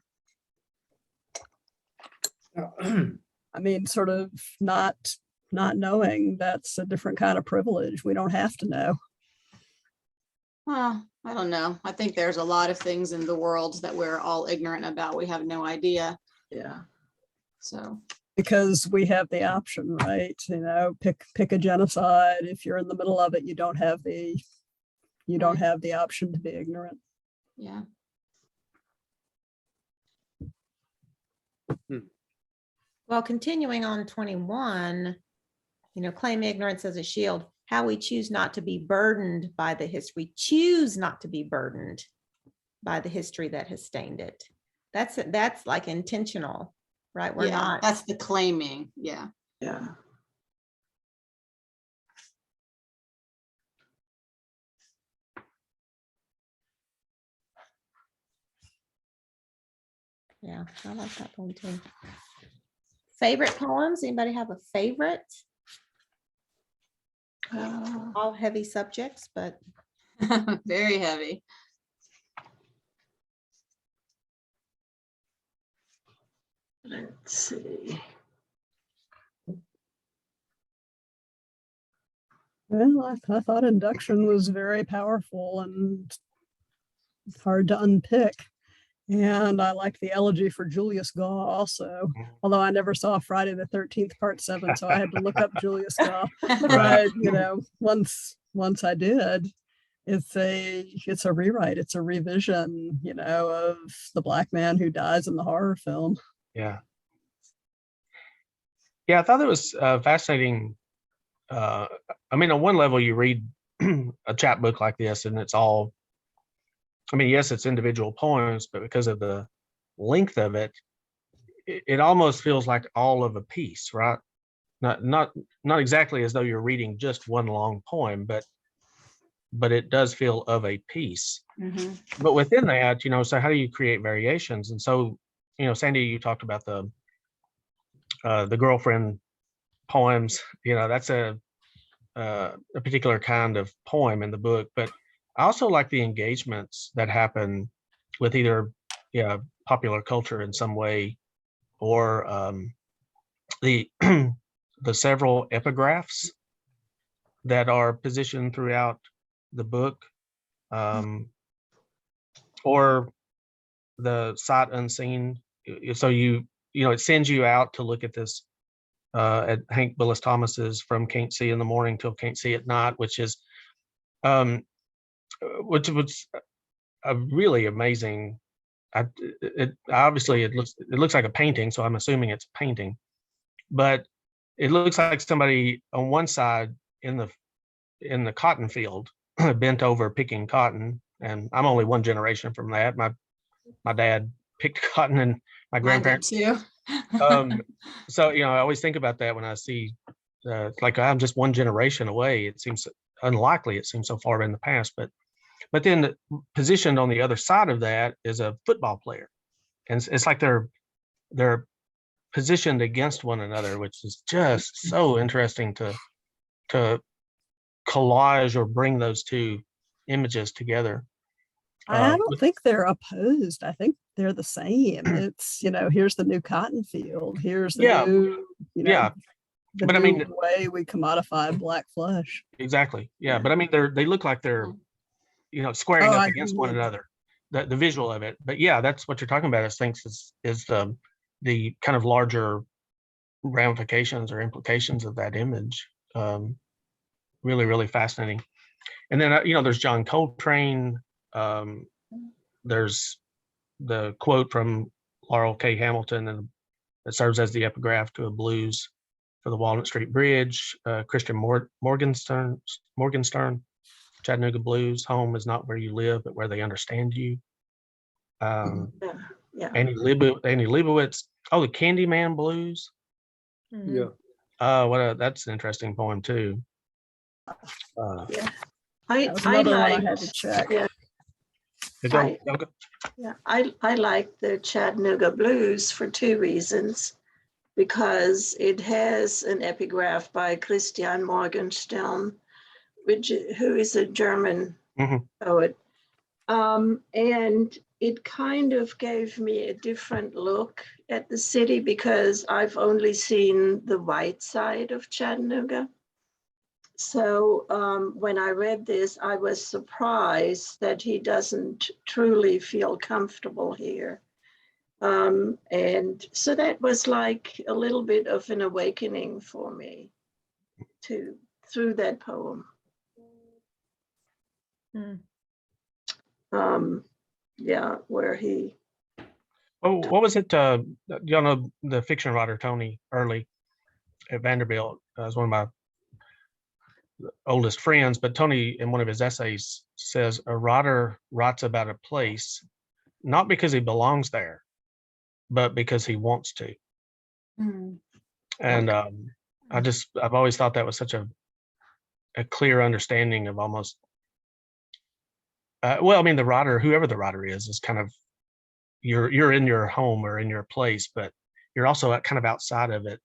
S2: I mean, sort of not knowing, that's a different kind of privilege. We don't have to know.
S4: Well, I don't know. I think there's a lot of things in the world that we're all ignorant about. We have no idea.
S7: Yeah.
S4: So,
S2: Because we have the option, right? You know, pick a genocide. If you're in the middle of it, you don't have the option to be ignorant.
S4: yeah.
S1: Well, continuing on 21, claim ignorance as a shield, how we choose not to be burdened by the history. We choose not to be burdened by the history that has stained it. That's like intentional, right? We're
S4: Yeah,
S1: not.
S4: that's the claiming. Yeah.
S7: Yeah.
S1: Yeah, I like that one too. Favorite poems? Anybody have a favorite? All heavy subjects, but
S4: Very heavy.
S7: Let's see.
S2: Well, I thought induction was very powerful and hard to unpick. And I like the elegy for Julius Gaw also, although I never saw Friday the 13th part 7, so I had to look up Julius Gaw. But once I did, it's a rewrite, it's a revision, of the black man who dies in the horror film.
S3: Yeah. Yeah, I thought it was fascinating. I mean, on one level, you read a chapbook like this, and it's all, I mean, yes, it's individual poems, but because of the length of it, it almost feels like all of a piece, right? Not exactly as though you're reading just one long poem, but it does feel of a piece. But within that, so how do you create variations? And so, Sandy, you talked about the girlfriend poems. That's a particular kind of poem in the book, but I also like the engagements that happen with either popular culture in some way, or the the several epigraphs that are positioned throughout the book, or the sight unseen. So it sends you out to look at this at Hank Willis Thomas's From Can't See in the Morning Till Can't See at Night, which was a really amazing. Obviously it looks like a painting, so I'm assuming it's a painting, but it looks like somebody on one side in the cotton field bent over picking cotton, and I'm only one generation from that. My dad picked cotton, and my
S4: Mine did
S3: grandparents
S4: too.
S3: So I always think about that when I see like I'm just one generation away. It seems unlikely. It seems so far in the past, but then positioned on the other side of that is a football player, and it's like they're positioned against one another, which is just so interesting to collage or bring those two images together.
S2: I don't think they're opposed. I think they're the same. It's, here's the new cotton field. Here's the
S3: Yeah,
S2: new,
S3: yeah,
S2: the
S3: but I
S2: new
S3: mean,
S2: way we commodify black flesh.
S3: exactly. Yeah,
S2: Yeah.
S3: but I mean, they look like they're, squaring
S2: Oh,
S3: up
S2: I
S3: against
S2: agree
S3: one
S2: with
S3: another. The visual of it, but yeah, that's what you're talking about. Is the kind of larger ramifications or implications of that image. Really, really fascinating. And then there's John Coltrane. There's the quote from Laurel K. Hamilton, and that serves as the epigraph to a blues for the Walnut Street Bridge. Christian Morgenstern, Chattanooga Blues. Home is not where you live, but where they understand you.
S7: Yeah.
S3: Annie Leibovitz. Oh, the Candyman Blues.
S7: Mhm.
S6: Yeah.
S3: That's an interesting poem too.
S7: Yeah.
S2: That was
S7: I
S2: another one I
S7: like,
S2: had to check.
S7: yeah,
S3: Go.
S7: yeah, I like the Chattanooga Blues for two reasons. Because it has an epigraph by Christian Morgenstern, who is a German
S3: Mhm.
S7: poet. And it kind of gave me a different look at the city because I've only seen the white side of Chattanooga. So when I read this, I was surprised that he doesn't truly feel comfortable here. And so that was like a little bit of an awakening for me through that poem. Yeah, where he.
S3: Oh, what was it? Y'all know the fiction writer Tony Early at Vanderbilt is one of my oldest friends, but Tony, in one of his essays, says a writer writes about a place not because he belongs there, but because he wants to. And I've always thought that was such a clear understanding of almost. Well, I mean, the writer, whoever the writer is kind of you're in your home or in your place, but you're also kind of outside of it,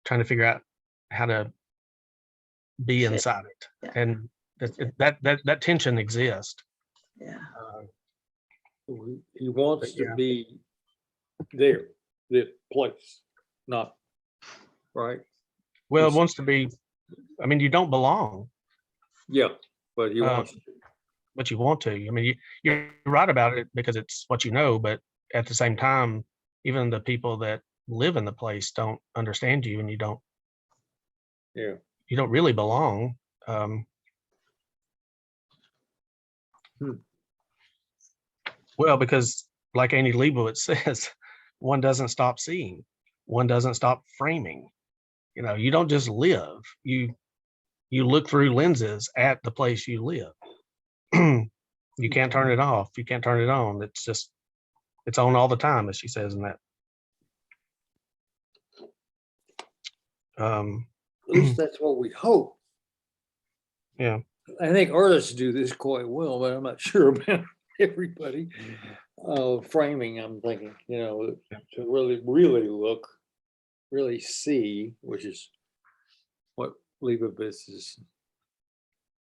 S3: trying to figure out how to be inside it,
S7: Yeah.
S3: and that tension exists.
S7: Yeah.
S6: He wants
S3: But
S6: to
S3: yeah.
S6: be there, the place, not right.
S3: Well, it
S6: He's-
S3: wants to be. I mean, you don't belong,
S6: Yeah, but he wants.
S3: but you want to. I mean, you're right about it because it's what you know, but at the same time, even the people that live in the place don't understand you, and you don't
S6: Yeah.
S3: really belong. Well, because like Annie Leibovitz says, one doesn't stop seeing, one doesn't stop framing. You don't just live. You look through lenses at the place you live. You can't turn it off. You can't turn it on. It's on all the time, as she says in that.
S6: At least that's what we hope.
S3: Yeah.
S6: I think artists do this quite well, but I'm not sure about everybody. Framing, I'm thinking, to really, really look, really see, which is what Leibovitz is,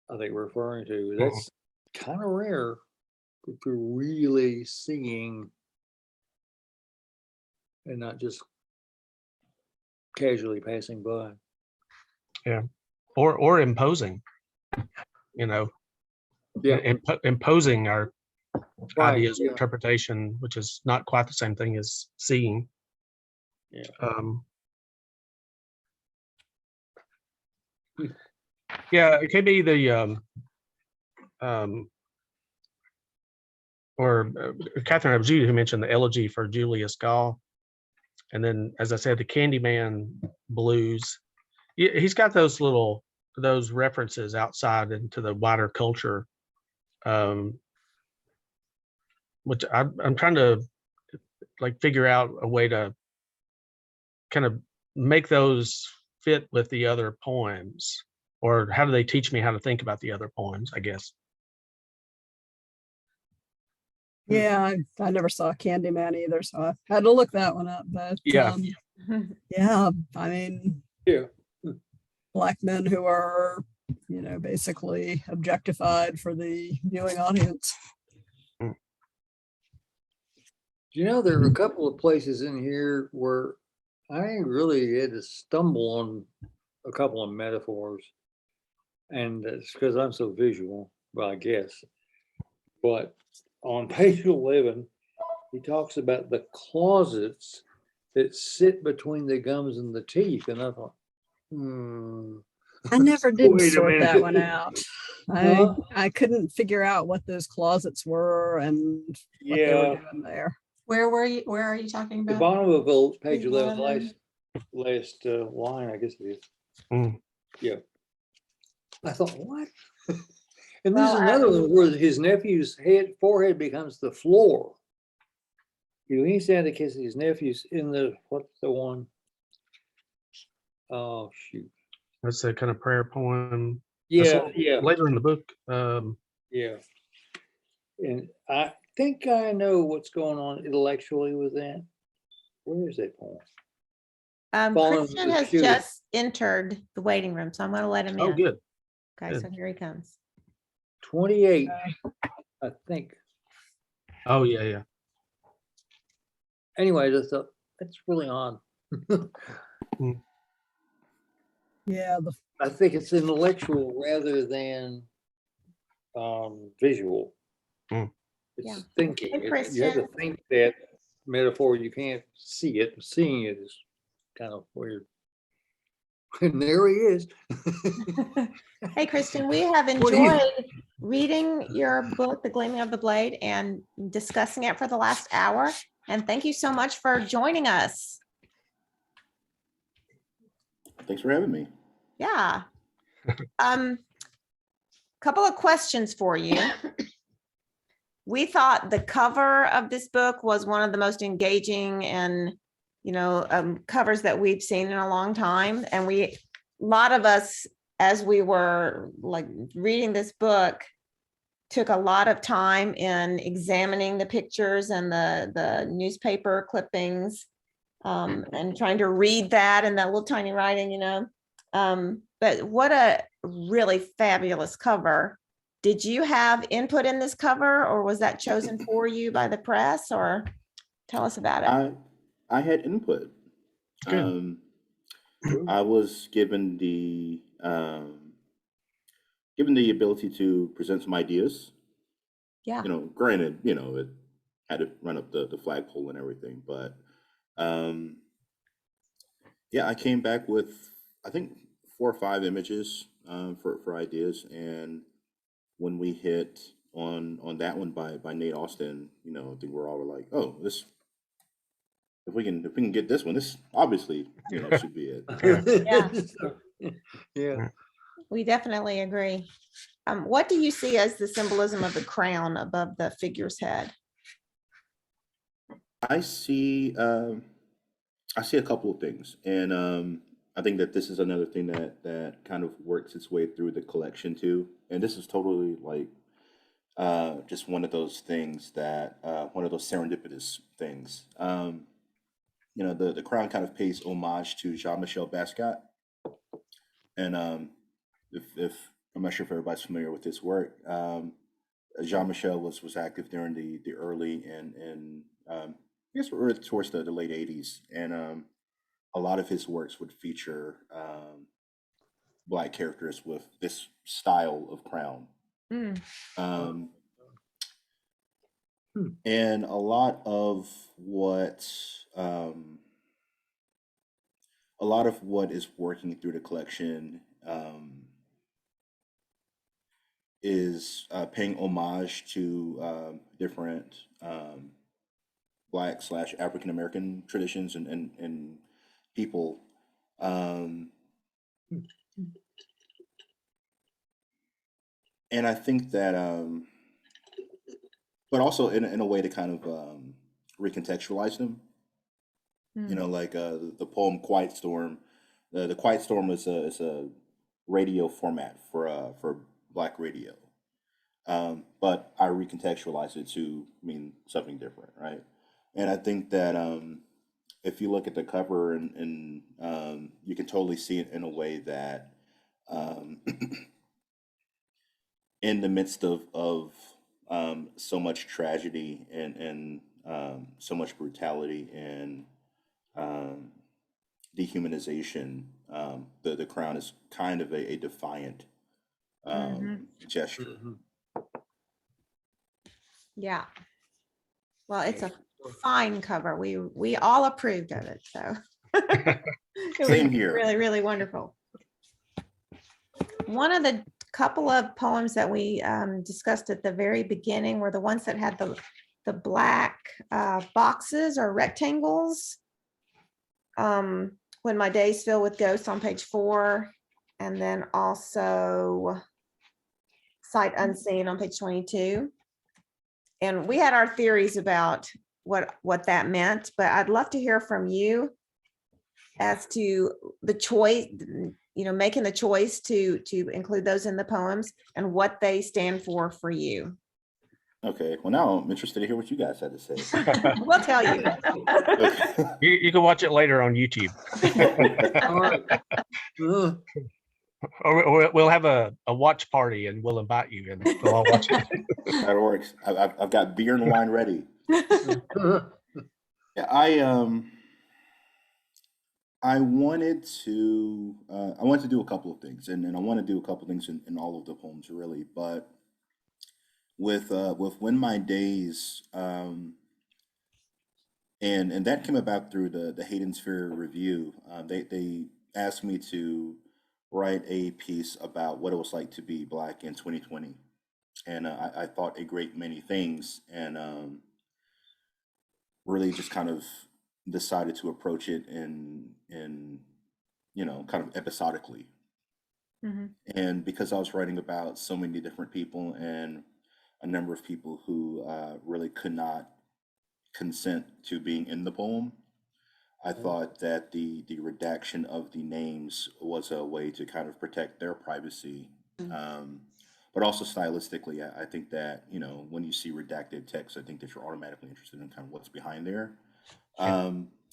S6: I think, referring to. That's kind of rare if you're really seeing and not just casually passing by.
S3: Yeah. Or imposing,
S6: Yeah.
S3: imposing our
S6: Right,
S3: ideas of
S6: yeah.
S3: interpretation, which is not quite the same thing as seeing.
S6: Yeah.
S3: Yeah, it could be the or Catherine, it was you who mentioned the elegy for Julius Gall, and then, as I said, the Candyman Blues. He's got those references outside into the wider culture, which I'm trying to figure out a way to kind of make those fit with the other poems, or how do they teach me how to think about the other poems, I guess.
S2: Yeah, I never saw Candyman either, so I had to look that one up. But
S3: Yeah.
S2: Yeah, I mean,
S6: Yeah.
S2: Black men who are, basically objectified for the viewing audience.
S6: You know, there are a couple of places in here where I really had to stumble on a couple of metaphors. And it's because I'm so visual, well, I guess. But on page 11, he talks about the closets that sit between the gums and the teeth. And I thought,
S2: I never did
S6: Wait a
S2: sort that
S6: minute.
S2: one out.
S6: Huh?
S2: I couldn't figure out what those closets were and what they were
S6: Yeah,
S2: doing there.
S4: Where were you? Where are you talking
S6: the
S4: about?
S6: bottom of page 11,
S4: 11.
S6: last line, I guess it is.
S3: Mm.
S6: Yeah. I thought, what? And this is
S1: Well,
S6: another one where his nephew's forehead becomes the floor. He leans down to kiss his nephew's in the, what's the one? Oh, shoot.
S3: That's a kind of prayer poem. That's a
S6: Yeah,
S3: little
S6: yeah,
S3: later in the book.
S6: yeah. And I think I know what's going on intellectually with that. Where is that poem? Falling
S1: Christian
S6: with the
S1: has
S6: shoe.
S1: just entered the waiting room, so I'm going to let him
S3: Oh,
S1: in.
S3: good.
S1: Okay, so
S3: good.
S1: here he comes.
S6: 28, I think.
S3: Oh, yeah, yeah.
S6: Anyway, I just thought, that's really odd.
S2: Yeah,
S6: I think it's intellectual rather than visual.
S3: Mm.
S6: It's
S1: Yeah.
S6: thinking.
S1: Hey,
S6: You have to
S1: Christian.
S6: think that metaphor. You can't see it. Seeing it is kind of weird. And there he is.
S1: Hey, Christian, we have
S6: What do you-
S1: enjoyed reading your book, The Gleaming of the Blade, and discussing it for the last hour. And thank you so much for joining us.
S8: Thanks for having me.
S1: Yeah. Couple of questions for you. We thought the cover of this book was one of the most engaging and, covers that we've seen in a long time. And a lot of us, as we were like reading this book, took a lot of time in examining the pictures and the newspaper clippings, and trying to read that and that little tiny writing, but what a really fabulous cover. Did you have input in this cover, or was that chosen for you by the press, or tell us about it?
S8: I had input.
S3: Good.
S8: I was given the ability to present some ideas.
S1: Yeah.
S8: Granted, it had to run up the flagpole and everything, but yeah, I came back with I think 4 or 5 images for ideas, and when we hit on that one by Nate Austin, I think we're all like, oh, this if we can get this one, this obviously should be it.
S6: Yeah.
S1: We definitely agree. What do you see as the symbolism of the crown above the figure's head?
S8: I see a couple of things, and I think that this is another thing that kind of works its way through the collection too. And this is totally like just one of those things that one of those serendipitous things. The crown kind of pays homage to Jean-Michel Basquiat, and if I'm not sure if everybody's familiar with his work, Jean-Michel was active during the early and I guess we're towards the late '80s, and a lot of his works would feature Black characters with this style of crown.
S1: Mm.
S8: Um,
S6: Hmm.
S8: and a lot of what is working through the collection is paying homage to different Black/African American traditions and people. And I think that, but also in a way to kind of recontextualize them.
S1: Mm.
S8: Like the poem "Quiet Storm." The "Quiet Storm" is a radio format for Black radio, but I recontextualize it to mean something different, right? And I think that if you look at the cover and you can totally see it in a way that in the midst of so much tragedy and so much brutality and um, dehumanization, the crown is kind of a defiant gesture.
S6: Mhm.
S1: Yeah. Well, it's a fine cover. We all approved of it, so. It was
S8: Same here.
S1: really, really wonderful. One of the couple of poems that we discussed at the very beginning were the ones that had the black boxes or rectangles. When my days fill with ghosts on page 4, and then also Sight Unseen on page 22. And we had our theories about what that meant, but I'd love to hear from you as to the choice, making the choice to include those in the poems and what they stand for you.
S8: Okay, well now I'm interested to hear what you guys had to say.
S1: We'll tell you.
S8: Okay.
S3: You can watch it later on YouTube.
S6: All right. Ugh.
S3: Or we'll have a watch party and we'll invite you and we'll all watch it.
S8: That works. I've got beer and wine ready. Yeah, I wanted to do a couple of things, and I want to do a couple of things in all of the poems really, but with When My Days, and that came about through the Hayden Sphere review. They asked me to write a piece about what it was like to be Black in 2020, and I thought a great many things, and really just kind of decided to approach it in kind of episodically.
S1: Mhm.
S8: And because I was writing about so many different people and a number of people who really could not consent to being in the poem, I thought that the redaction of the names was a way to kind of protect their privacy. But also stylistically, I think that, when you see redacted text, I think that you're automatically interested in kind of what's behind there.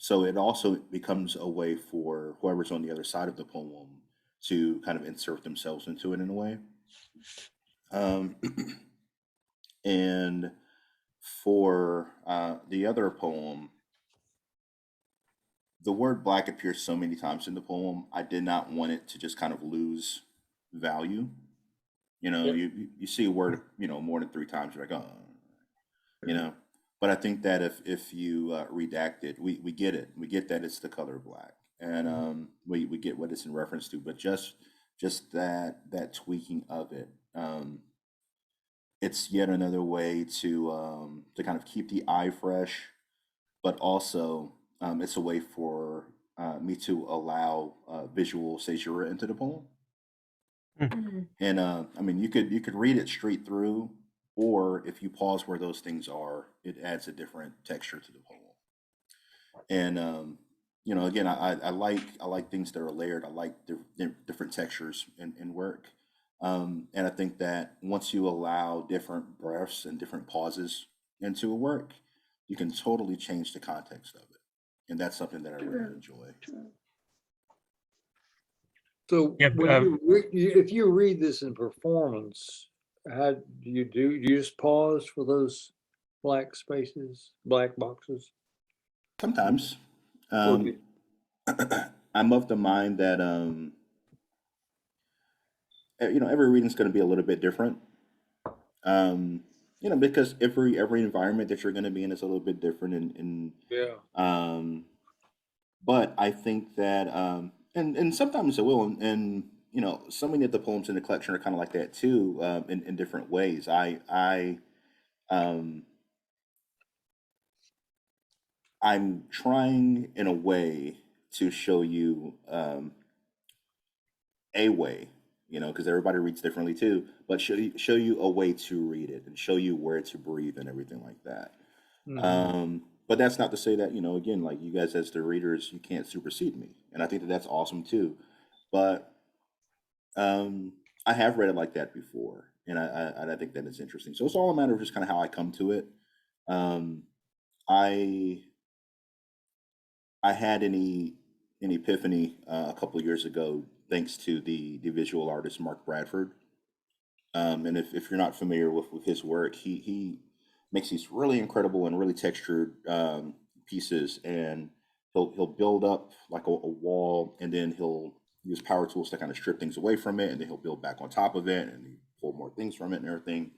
S8: So it also becomes a way for whoever's on the other side of the poem to kind of insert themselves into it in a way. Um, and for the other poem, the word black appears so many times in the poem. I did not want it to just kind of lose value. You see a word, more than 3 times, you're like, oh, you know. But I think that if you redact it, we get it. We get that it's the color black, and we get what it's in reference to. But just that tweaking of it, it's yet another way to kind of keep the eye fresh, but also it's a way for me to allow visual caesura into the poem.
S1: Mhm.
S8: And I mean, you could read it straight through, or if you pause where those things are, it adds a different texture to the poem. And again, I like things that are layered. I like different textures in work. And I think that once you allow different breaths and different pauses into a work, you can totally change the context of it, and that's something that I really enjoy.
S6: So
S3: Yeah,
S6: when if you read this in performance, how do you do? You just pause for those black spaces, black boxes?
S8: Sometimes,
S6: Or do,
S8: I'm of the mind that every reading's going to be a little bit different. Um, because every environment that you're going to be in is a little bit different, and
S6: yeah.
S8: um, but I think that and sometimes it will, and so many of the poems in the collection are kind of like that too, in different ways. Um, I'm trying in a way to show you a way, because everybody reads differently too, but show you a way to read it and show you where to breathe and everything like that. But that's not to say that, again, like you guys as the readers, you can't supersede me. And I think that that's awesome too. But I have read it like that before. And I think that is interesting. So it's all a matter of just kind of how I come to it. Um, I I had an epiphany a couple of years ago, thanks to the visual artist Mark Bradford. And if you're not familiar with his work, he makes these really incredible and really textured pieces, and he'll build up like a wall, and then he'll use power tools to kind of strip things away from it, and then he'll build back on top of it, and he pull more things from it and everything.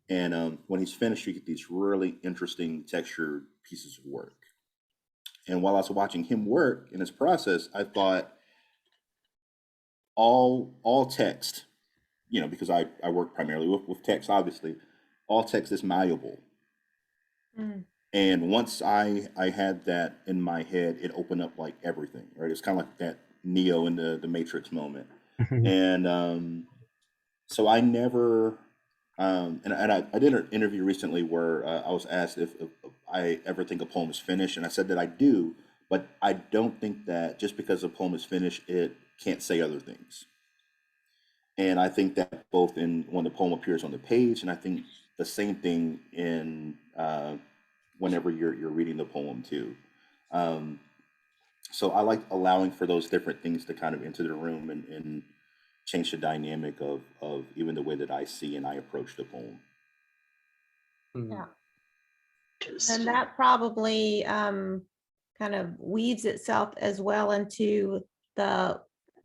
S8: And when he's finished, you get these really interesting textured pieces of work. And while I was watching him work in his process, I thought all text, because I work primarily with text, obviously, all text is malleable.
S1: Mm.
S8: And once I had that in my head, it opened up like everything, right? It's kind of like that Neo in the Matrix moment. And so I never, and I did an interview recently where I was asked if I ever think a poem is finished, and I said that I do, but I don't think that just because a poem is finished, it can't say other things. And I think that both in when the poem appears on the page, and I think the same thing in whenever you're reading the poem too. Um, so I like allowing for those different things to kind of enter the room and change the dynamic of even the way that I see and I approach the poem.
S1: Yeah.
S7: Just-
S1: And that probably kind of weaves itself as well into the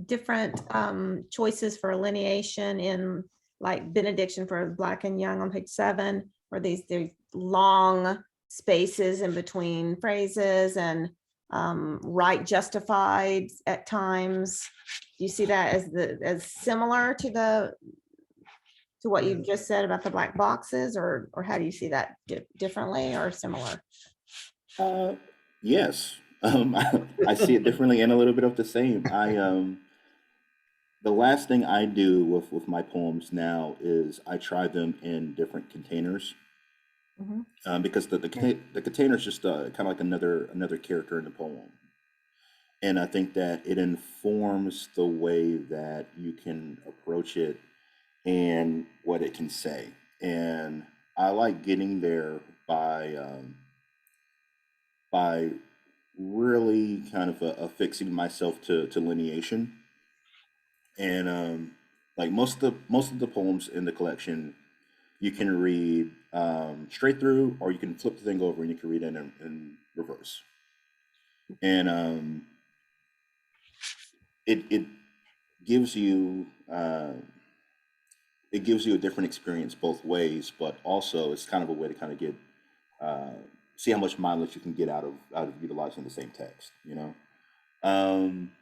S1: different choices for lineation in like benediction for Black and Young on page 7, where these long spaces in between phrases and right justified at times. Do you see that as similar to what you just said about the black boxes, or how do you see that differently or similar?
S8: Yes, I see it differently and a little bit of the same. The last thing I do with my poems now is I try them in different containers,
S1: Mhm.
S8: because the container is just kind of like another character in the poem. And I think that it informs the way that you can approach it and what it can say. And I like getting there by really kind of affixing myself to lineation. And like most of the poems in the collection, you can read straight through, or you can flip the thing over and you can read it in reverse. And it gives you it gives you a different experience both ways, but also it's kind of a way to kind of get uh, see how much mileage you can get out of utilizing the same text. Um,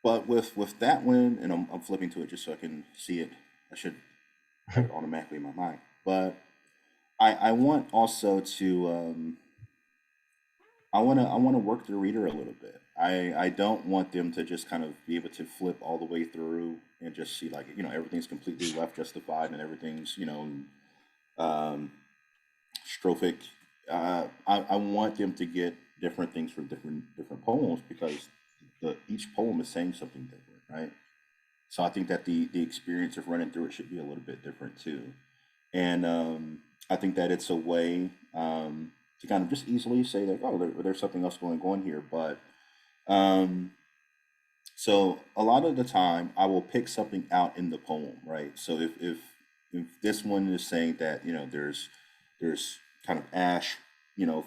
S8: but with that one, and I'm flipping to it just so I can see it. I should have it automatically in my mind, but I want also to I want to work the reader a little bit. I don't want them to just kind of be able to flip all the way through and just see like everything's completely left justified and everything's um, strophic. I want them to get different things from different poems, because each poem is saying something different, right? So I think that the experience of running through it should be a little bit different too. And I think that it's a way to kind of just easily say that, oh, there's something else going on here. But um, so a lot of the time, I will pick something out in the poem, right? So if this one is saying that there's kind of ash,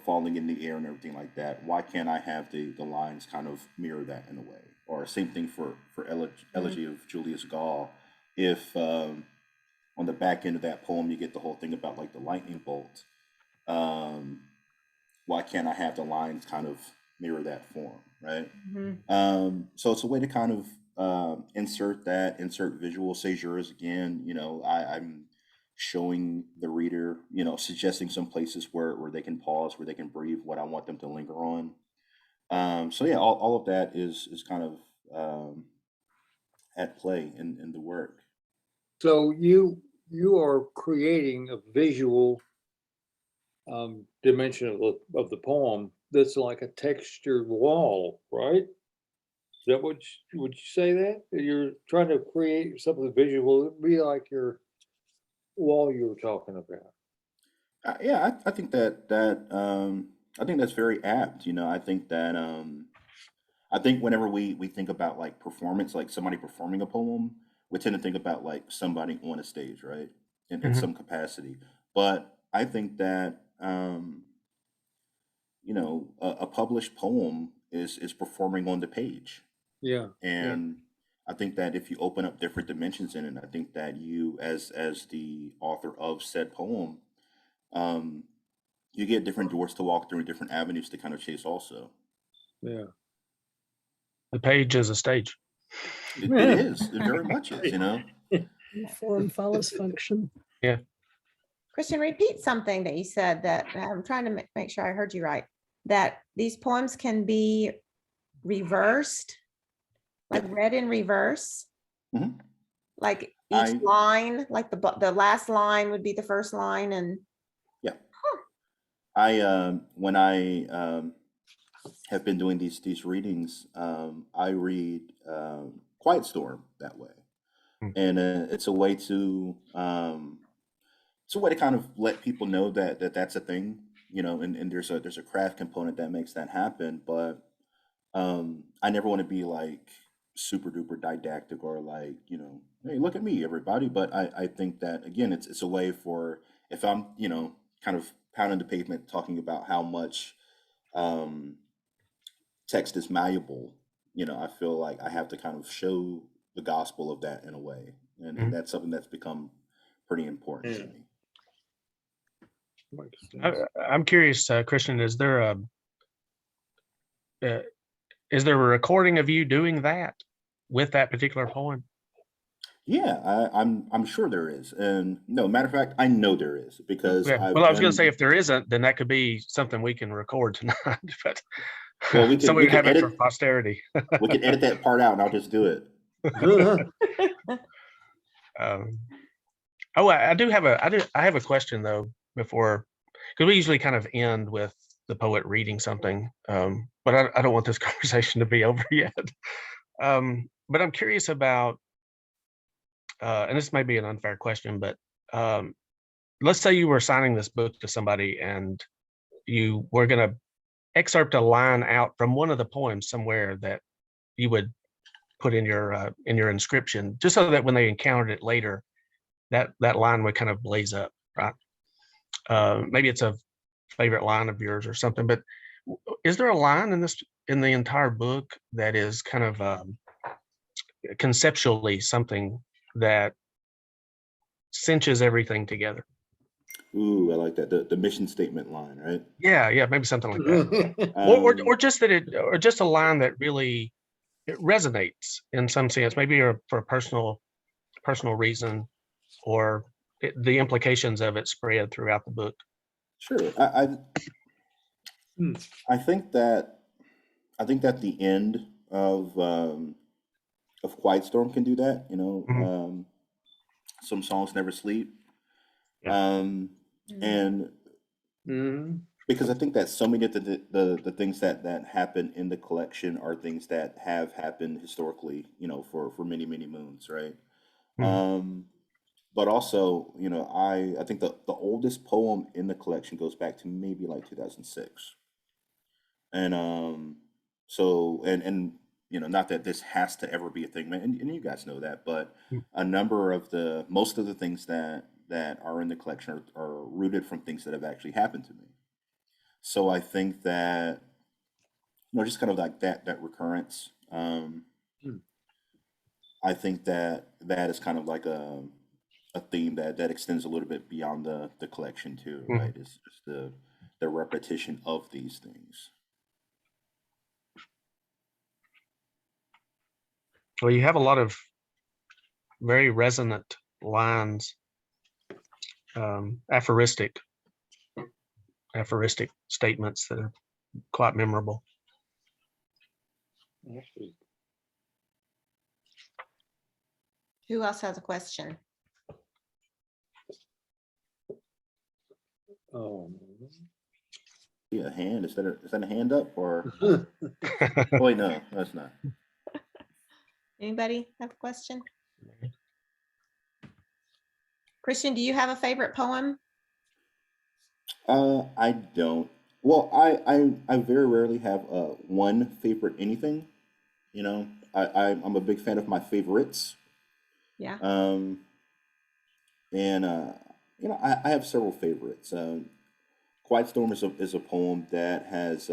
S8: falling in the air and everything like that, why can't I have the lines kind of mirror that in a way? Or same thing for Elegy of Julius Gall. If on the back end of that poem you get the whole thing about like the lightning bolt, um, why can't I have the lines kind of mirror that form, right?
S1: Mhm.
S8: So it's a way to kind of insert visual caesures again. I'm showing the reader, suggesting some places where they can pause, where they can breathe, what I want them to linger on. So yeah, all of that is kind of at play in the work.
S6: So you are creating a visual dimension of the poem that's like a textured wall, right? Is that what would you say that you're trying to create something visual? It'd be like your wall you were talking about.
S8: Yeah, I think I think that's very apt. I think that I think whenever we think about like performance, like somebody performing a poem, we tend to think about like somebody on a stage, right? In
S3: Mhm.
S8: some capacity. But I think that a published poem is performing on the page.
S6: Yeah, yeah,
S8: And I think that if you open up different dimensions in it, I think that you as the author of said poem, um, you get different doors to walk through and different avenues to kind of chase also.
S6: yeah.
S3: The page is a stage.
S8: It is. It very much is, you know?
S2: Form follows function.
S3: Yeah.
S1: Christian, repeat something that you said that I'm trying to make sure I heard you right. That these poems can be reversed, like
S8: Yep.
S1: read in reverse,
S8: Mhm.
S1: like each
S8: I
S1: line, like the last line would be the first line, and
S8: Yeah. When I have been doing these readings, I read Quiet Storm that way,
S3: Mm.
S8: and it's a way to kind of let people know that that's a thing, and there's a craft component that makes that happen. But I never want to be like super duper didactic or like, hey, look at me, everybody. But I think that again, it's a way for if I'm, kind of pounding the pavement talking about how much um, text is malleable, I feel like I have to kind of show the gospel of that in a way. And
S3: Mhm.
S8: that's something that's become pretty important to
S6: Yeah.
S8: me.
S6: Makes sense.
S3: I'm curious, Christian, uh, is there a recording of you doing that with that particular poem?
S8: Yeah, I'm sure there is. And no, matter of fact, I know there is because
S3: Yeah.
S8: I've
S3: Well, I was going to
S8: done
S3: say if there isn't, then that could be something we can record tonight. But
S8: well,
S3: so we
S8: we
S3: would
S8: can
S3: have it for
S8: edit
S3: posterity.
S8: we can edit that part out and I'll just do it.
S3: Um, oh, I have a question though before, because we usually kind of end with the poet reading something, but I don't want this conversation to be over yet. But I'm curious about, and this may be an unfair question, but um, let's say you were signing this book to somebody and you were going to excerpt a line out from one of the poems somewhere that you would put in your inscription, just so that when they encountered it later, that line would kind of blaze up, right? Maybe it's a favorite line of yours or something, but is there a line in the entire book that is kind of conceptually something that cinches everything together?
S8: Ooh, I like that. The mission statement line, right?
S3: Yeah, maybe something like that. Or
S8: Um,
S3: just or just a line that really it resonates in some sense, maybe for a personal reason, or the implications of it spread throughout the book.
S8: sure.
S6: Hmm.
S8: I think that the end of Quiet Storm can do that.
S3: Mhm.
S8: Some songs never sleep.
S3: Yeah.
S8: And
S6: Mhm.
S8: because I think that so many of the things that happen in the collection are things that have happened historically, for many, many moons, right?
S3: Mhm.
S8: But also, I think the oldest poem in the collection goes back to maybe like 2006. And so and not that this has to ever be a thing, man, and you guys know that, but a number of most of the things that are in the collection are rooted from things that have actually happened to me. So I think that just kind of like that recurrence.
S6: Hmm.
S8: I think that is kind of like a theme that extends a little bit beyond the collection too,
S3: Mhm.
S8: right? It's just the repetition of these things.
S3: Well, you have a lot of very resonant lines, aphoristic statements that are quite memorable.
S1: who else has a question?
S6: Oh.
S8: See a hand? Is that a hand up or? Oh wait, no, that's not.
S1: Anybody have a question? Christian, do you have a favorite poem?
S8: I don't. Well, I very rarely have one favorite anything. I'm a big fan of my favorites.
S1: Yeah.
S8: And you know, I have several favorites. Quiet Storm is a poem that has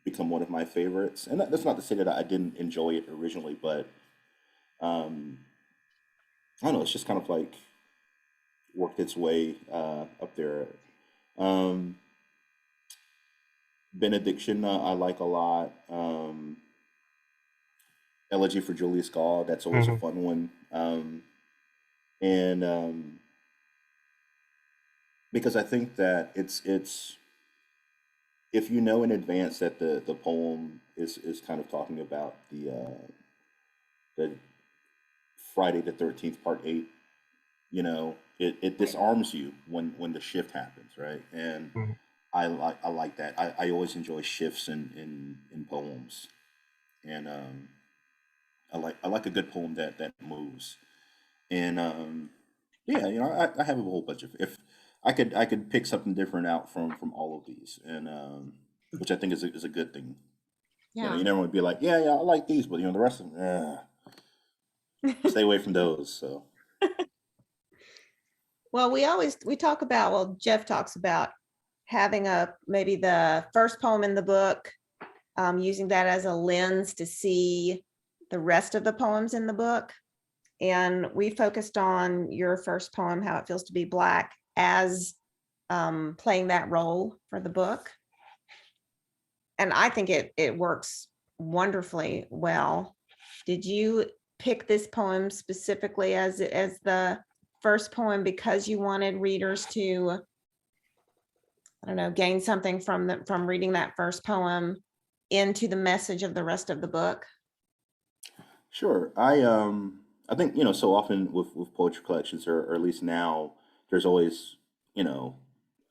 S8: become one of my favorites, and that's not to say that I didn't enjoy it originally, but um, I don't know. It's just kind of like worked its way up there. Um, Benediction, I like a lot. Elegy for Julius Gall, that's always a
S3: Mhm.
S8: fun one. And because I think that it's if you know in advance that the poem is kind of talking about the Friday the 13th part 8, you know, it disarms you when the shift happens, right? And
S3: Mhm.
S8: I like that. I always enjoy shifts in poems, and I like a good poem that moves. And yeah, you know, I have a whole bunch of if I could pick something different out from all of these, and which I think is a good thing. You know,
S1: Yeah.
S8: you never want to be like, yeah, I like these, but you know, the rest of them, stay away from those. So
S1: Well, we talk about, well, Jeff talks about having maybe the first poem in the book, using that as a lens to see the rest of the poems in the book. And we focused on your first poem, How It Feels to Be Black, as playing that role for the book. And I think it works wonderfully well. Did you pick this poem specifically as the first poem because you wanted readers to, I don't know, gain something from reading that first poem into the message of the rest of the book?
S8: sure, I think you know so often with poetry collections, or at least now, there's always you know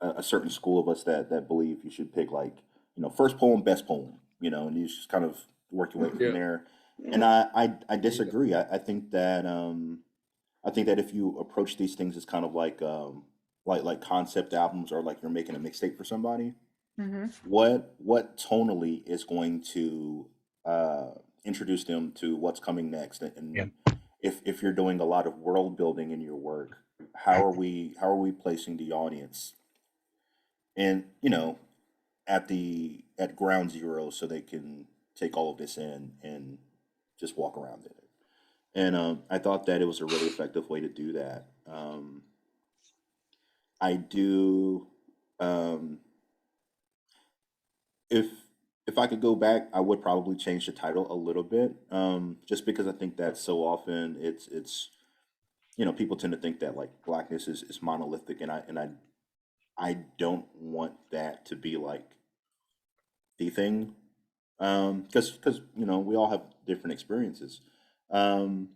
S8: a certain school of us that believe you should pick like you know first poem, best poem, you know, and you just kind of work your way from
S6: Yeah.
S8: there. And
S7: Yeah.
S8: I disagree. I think that if you approach these things as kind of like concept albums or like you're making a mixtape for somebody,
S1: Mhm.
S8: what tonally is going to uh, introduce them to what's coming next,
S3: Yeah.
S8: and if you're doing a lot of world building in your work, how are we placing the audience and you know at ground zero so they can take all of this in and just walk around in it. And I thought that it was a really effective way to do that. I do. Um, if if I could go back, I would probably change the title a little bit, just because I think that so often it's you know people tend to think that like blackness is monolithic, and I don't want that to be like the thing, because you know we all have different experiences, um,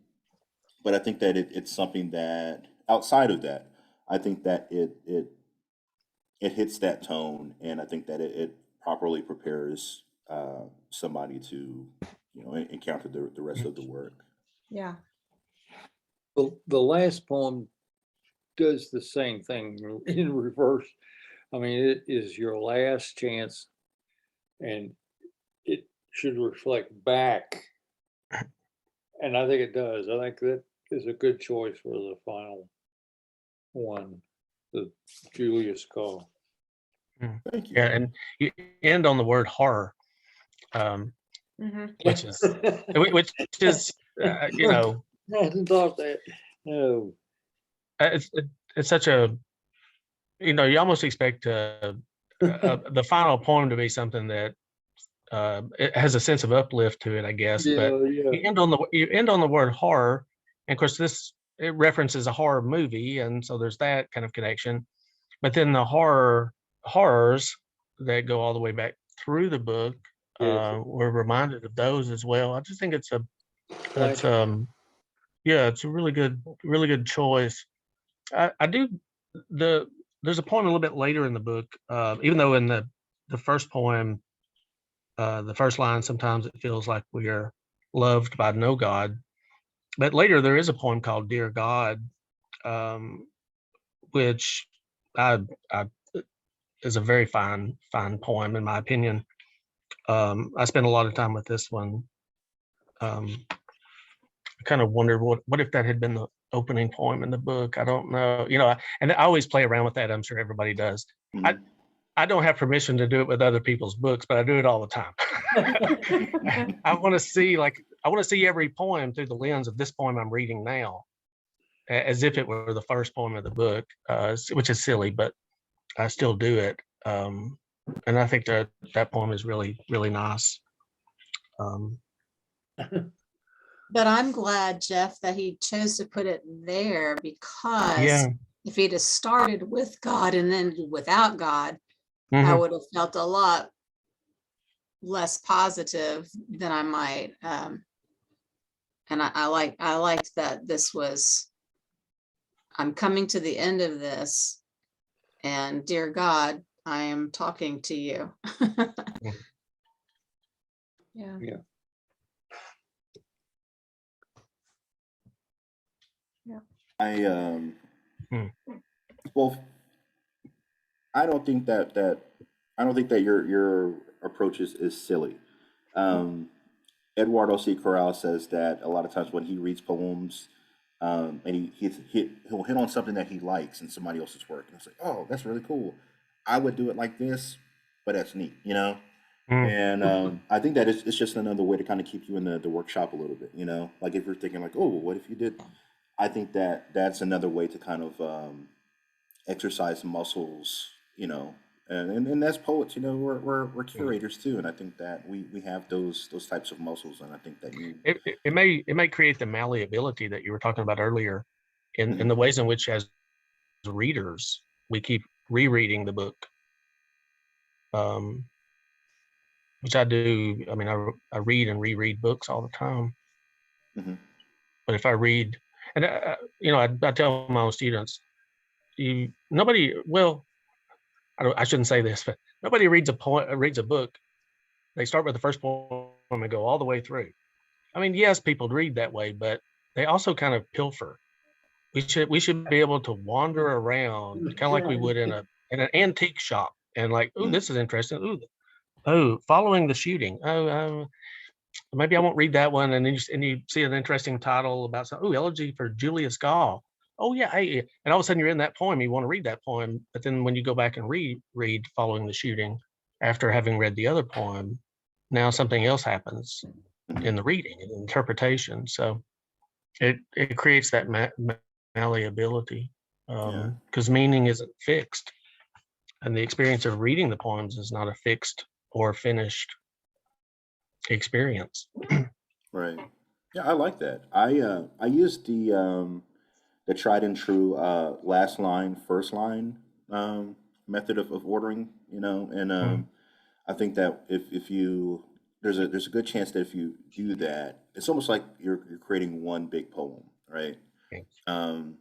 S8: but I think that it's something that outside of that, I think that it hits that tone, and I think that it properly prepares somebody to, you know, encounter the rest of the work.
S1: Yeah.
S6: The last poem does the same thing in reverse. I mean, it is your last chance, and it should reflect back. And I think it does. I think that is a good choice for the final one, the Julius Call.
S3: Mm.
S8: Thank you.
S3: Yeah, and you end on the word horror, um,
S1: Mhm.
S3: which is you know,
S6: I hadn't thought that. No.
S3: it's it's such a you know you almost expect the final poem to be something that it has a sense of uplift to it, I guess. But
S6: Yeah, yeah.
S3: you end on the word horror, and of course this it references a horror movie, and so there's that kind of connection. But then the horrors that go all the way back through the book,
S6: Yes.
S3: we're reminded of those as well. I just think it's
S6: Like,
S3: yeah, it's a really good choice. I do the there's a poem a little bit later in the book, even though in the first poem, the first line, sometimes it feels like we are loved by no God. But later there is a poem called Dear God, um, which I is a very fine poem in my opinion. I spent a lot of time with this one, kind of wondered what if that had been the opening poem in the book. I don't know, and I always play around with that. I'm sure everybody does.
S8: Mhm.
S3: I don't have permission to do it with other people's books, but I do it all the time. I want to see every poem through the lens of this poem I'm reading now, as if it were the first poem of the book, which is silly, but I still do it. And I think that poem is really, really nice.
S4: But I'm glad, Jeff, that he chose to put it there, because
S3: Yeah.
S4: if he'd have started with God and then without God, I
S3: Mhm.
S4: would have felt a lot less positive than I might. And I liked that this was, I'm coming to the end of this, and dear God, I am talking to you.
S1: Yeah.
S6: Yeah.
S8: I
S3: Hmm.
S8: well, I don't think that your approach is silly. Um, Eduardo C. Corral says that a lot of times when he reads poems, and he'll hit on something that he likes in somebody else's work, and it's like, oh, that's really cool. I would do it like this, but that's neat, you know.
S3: Mm.
S8: And I think that it's just another way to kind of keep you in the workshop a little bit, you know. Like if you're thinking like, oh, well, what if you did? I think that that's another way to kind of exercise muscles, you know. And as poets, you know, we're curators too, and I think that we have those types of muscles, and I think that you.
S3: It may create the malleability that you were talking about earlier, in the ways in which, as readers, we keep rereading the book, which I do. I mean, I read and reread books all the time.
S8: Mhm.
S3: But if I read, and I tell my own students, nobody. Well, I shouldn't say this, but nobody reads a book. They start with the first poem and go all the way through. I mean, yes, people read that way, but they also kind of pilfer. We should be able to wander around kind of like we would in an antique shop, and like, oh, this is interesting. Oh, following the shooting. Maybe I won't read that one. And then you see an interesting title about some, elegy for Julius Gall. Oh yeah, hey, and all of a sudden you're in that poem. You want to read that poem, but then when you go back and read following the shooting, after having read the other poem, now something else happens in the reading and interpretation. So it creates that malleability,
S8: Yeah.
S3: because meaning isn't fixed, and the experience of reading the poems is not a fixed or finished experience.
S8: Right. Yeah, I like that. I used the tried and true last line, first line method of ordering, you know, and
S3: Mm.
S8: I think that if you there's a good chance that if you do that, it's almost like you're creating one big poem, right? Um,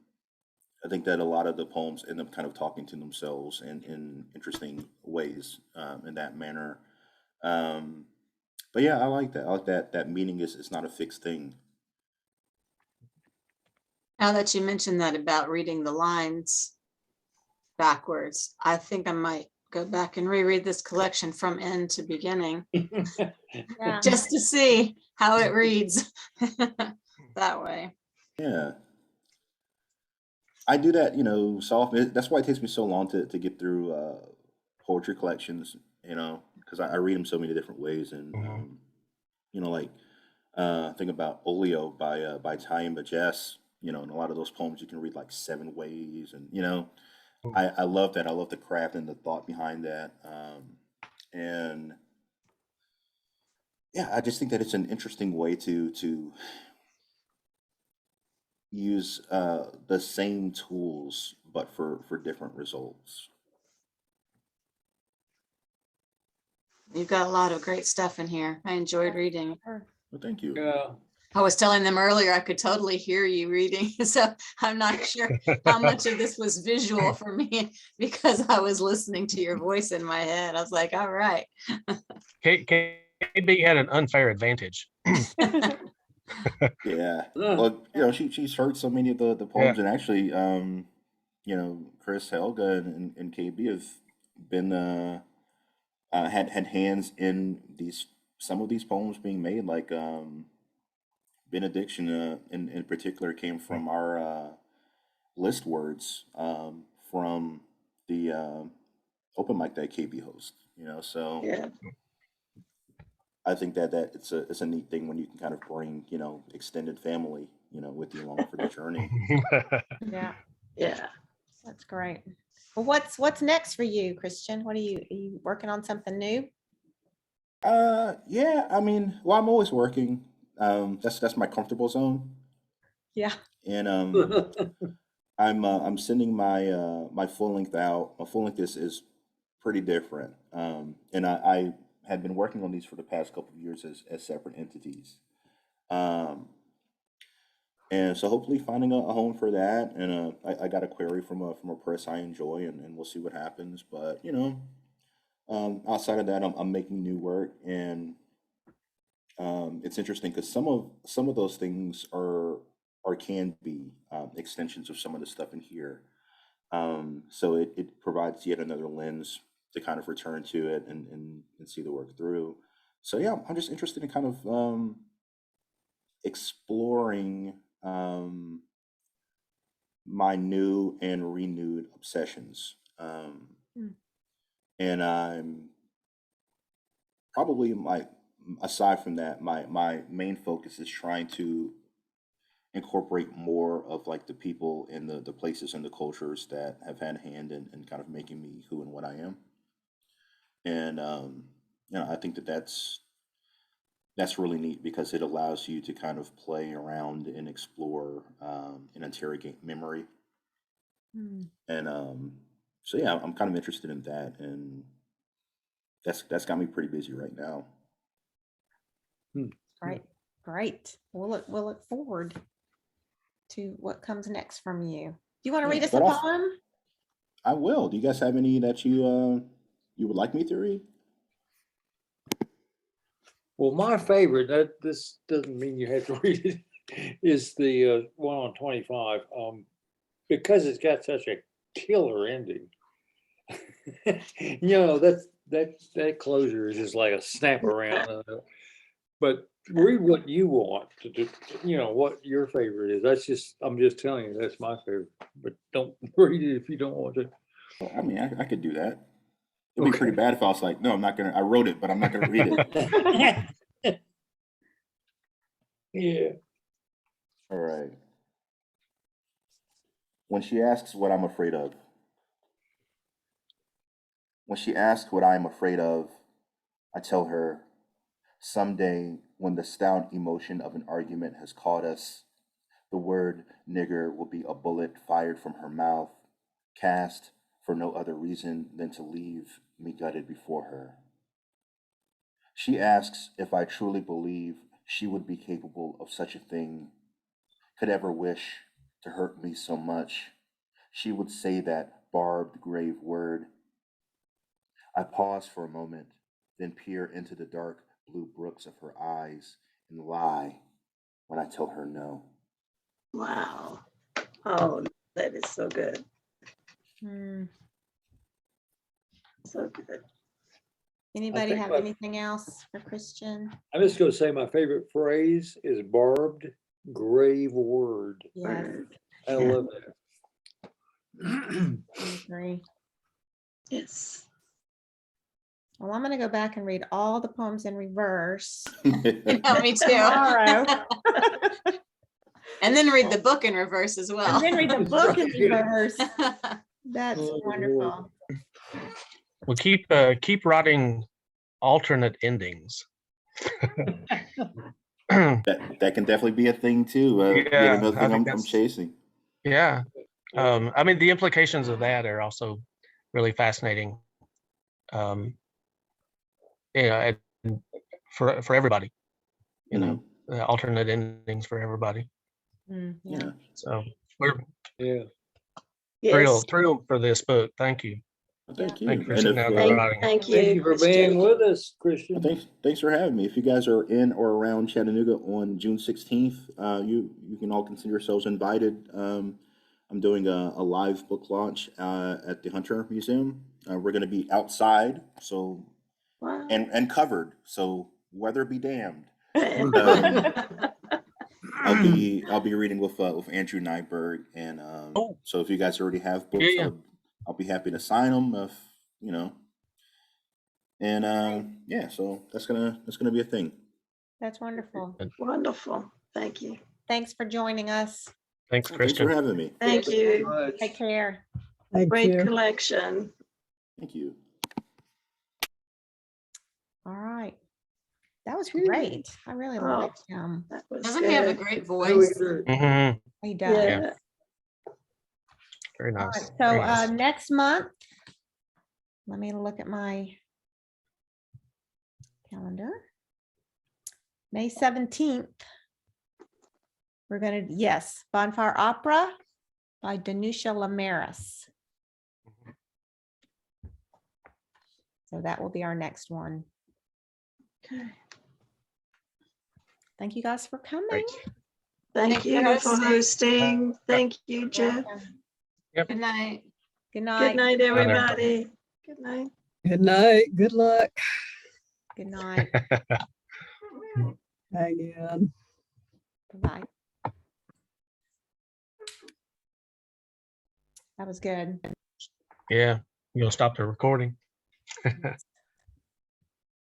S8: I think that a lot of the poems end up kind of talking to themselves in interesting ways in that manner. Um, but yeah, I like that. I like that meaning is not a fixed thing.
S4: Now that you mentioned that about reading the lines backwards, I think I might go back and reread this collection from end to beginning,
S1: Yeah.
S4: just to see how it reads that way.
S8: Yeah, I do that, you know, so often. That's why it takes me so long to get through poetry collections, you know, because I read them so many different ways, and
S3: Mhm.
S8: you know, like think about Olio by Ty and Jess, you know, and a lot of those poems you can read like 7 ways, and you know, I love that. I love the craft and the thought behind that, and yeah, I just think that it's an interesting way to use the same tools but for different results.
S4: You've got a lot of great stuff in here. I enjoyed reading.
S8: Well, thank you.
S6: Yeah.
S4: I was telling them earlier, I could totally hear you reading. So I'm not sure how much of this was visual for me because I was listening to your voice in my head. I was like, all right.
S3: KB had an unfair advantage.
S8: Yeah.
S6: Ugh.
S8: Well, you know, she's heard so many of the
S3: Yeah.
S8: poems, and actually, you know, Chris, Helga, and KB have been had hands in these some of these poems being made, like benediction in particular came from our list words from the open mic that KB hosts. So
S7: Yeah.
S8: I think that it's a neat thing when you can kind of bring extended family with you along for the journey.
S1: Yeah,
S7: Yeah.
S1: that's great. Well, what's next for you, Christian? Are you working on something new?
S8: Yeah, I mean, well, I'm always working. That's my comfortable zone,
S1: Yeah.
S8: and I'm sending my full length out. My full length is pretty different, and I had been working on these for the past couple of years as separate entities, and so hopefully finding a home for that. And I got a query from a press I enjoy, and we'll see what happens. But outside of that, I'm making new work, and it's interesting because some of those things are can be extensions of some of the stuff in here. So it provides yet another lens to kind of return to it and see the work through. So yeah, I'm just interested in kind of exploring my new and renewed obsessions.
S1: Mm.
S8: And I'm probably aside from that, my main focus is trying to incorporate more of like the people and the places and the cultures that have had a hand in kind of making me who and what I am. And I think that's really neat because it allows you to kind of play around and explore and interrogate memory.
S1: Mm.
S8: And so yeah, I'm kind of interested in that, and that's got me pretty busy right now.
S1: Great, great. We'll look forward to what comes next from you. Do you want to
S8: Yeah,
S1: read us
S8: but
S1: a
S8: also
S1: poem?
S8: I will. Do you guys have any that you would like me to read?
S6: Well, my favorite, that this doesn't mean you have to read it, is the one on 25. Because it's got such a killer ending. That closure is just like a snap around. But read what you want to do, what your favorite is. I'm just telling you, that's my favorite. But don't read it if you don't want to.
S8: Well, I mean, I could do that. It'd be
S6: Okay.
S8: pretty bad if I was like, no, I'm not gonna. I wrote it, but I'm not gonna read it.
S6: Yeah.
S8: All right. When she asks what I'm afraid of. When she asks what I am afraid of, I tell her, someday when the stout emotion of an argument has caught us, the word nigger will be a bullet fired from her mouth, cast for no other reason than to leave me gutted before her. She asks if I truly believe she would be capable of such a thing, could ever wish to hurt me so much. She would say that barbed, grave word. I pause for a moment, then peer into the dark blue brooks of her eyes and lie when I tell her no.
S7: Wow. Oh, that is so good.
S1: Mm.
S7: So good.
S1: Anybody
S6: think
S1: have
S6: my-
S1: anything else for Christian?
S6: I'm just going to say my favorite phrase is barbed, grave word.
S1: Yes,
S6: I
S7: Yeah.
S6: love that.
S1: I agree.
S7: Yes.
S1: Well, I'm gonna go back and read all the poems in reverse
S4: Yeah, me too.
S1: tomorrow,
S4: And then read the book in reverse as well.
S1: and then read the book in
S6: Right.
S1: reverse. That's
S6: Oh,
S1: wonderful.
S3: Well, keep writing alternate endings.
S8: that can definitely be a thing too. Yet
S3: Yeah,
S8: another
S3: I
S8: thing
S3: think
S8: I'm
S3: that's-
S8: chasing.
S3: Yeah. I mean, the implications of that are also really fascinating. And for everybody, alternate endings for everybody.
S1: Mm, yeah.
S8: Yeah.
S3: So we're
S6: Yeah.
S7: Yes.
S3: thrilled for this book. Thank you.
S8: Well, thank you.
S3: Thank you for
S8: And
S3: sitting
S8: if,
S3: down and
S7: Thank,
S3: writing it.
S7: thank you.
S6: Thank you for
S7: Christian.
S6: being with us,
S8: well,
S6: Christian.
S8: thanks for having me. If you guys are in or around Chattanooga on June 16th, you can all consider yourselves invited. I'm doing a live book launch at the Hunter Museum. We're going to be outside, so
S7: Wow.
S8: and covered, so weather be damned. I'll be reading with Andrew Nyberg, and
S3: Oh.
S8: so if you guys already have books,
S3: Yeah.
S8: I'll be happy to sign them if you know. And yeah, so that's gonna be a thing.
S1: That's wonderful.
S7: Wonderful. Thank you.
S1: Thanks for joining us.
S3: Thanks,
S8: Thanks for
S3: Christian.
S8: having me.
S7: Thank you.
S1: Take care.
S2: Thank
S7: Great
S2: you.
S7: collection.
S8: Thank you.
S1: All right. That was great. I really
S7: Oh.
S1: liked him.
S7: That was
S4: Doesn't he have a
S7: good.
S4: great voice?
S3: Mhm.
S1: He does.
S7: Yeah.
S3: Very
S1: All
S3: nice.
S1: right,
S3: Very
S1: so
S3: nice.
S1: next month, let me look at my calendar. May 17th. We're gonna, yes, Bonfire Opera by Danusha Lamaris. So that will be our next one.
S7: Okay.
S1: Thank you guys for coming.
S3: Great.
S7: Thank
S4: Thank you
S7: you
S4: for
S7: for
S4: hosting.
S7: hosting. Thank you, Jeff.
S3: Yep.
S4: Good night.
S1: Good
S7: Good
S1: night.
S7: night,
S3: there.
S7: everybody. Good night.
S2: Good night. Good luck.
S1: Good night.
S2: Hang in.
S1: Bye. That was good.
S3: Yeah. You'll stop the recording.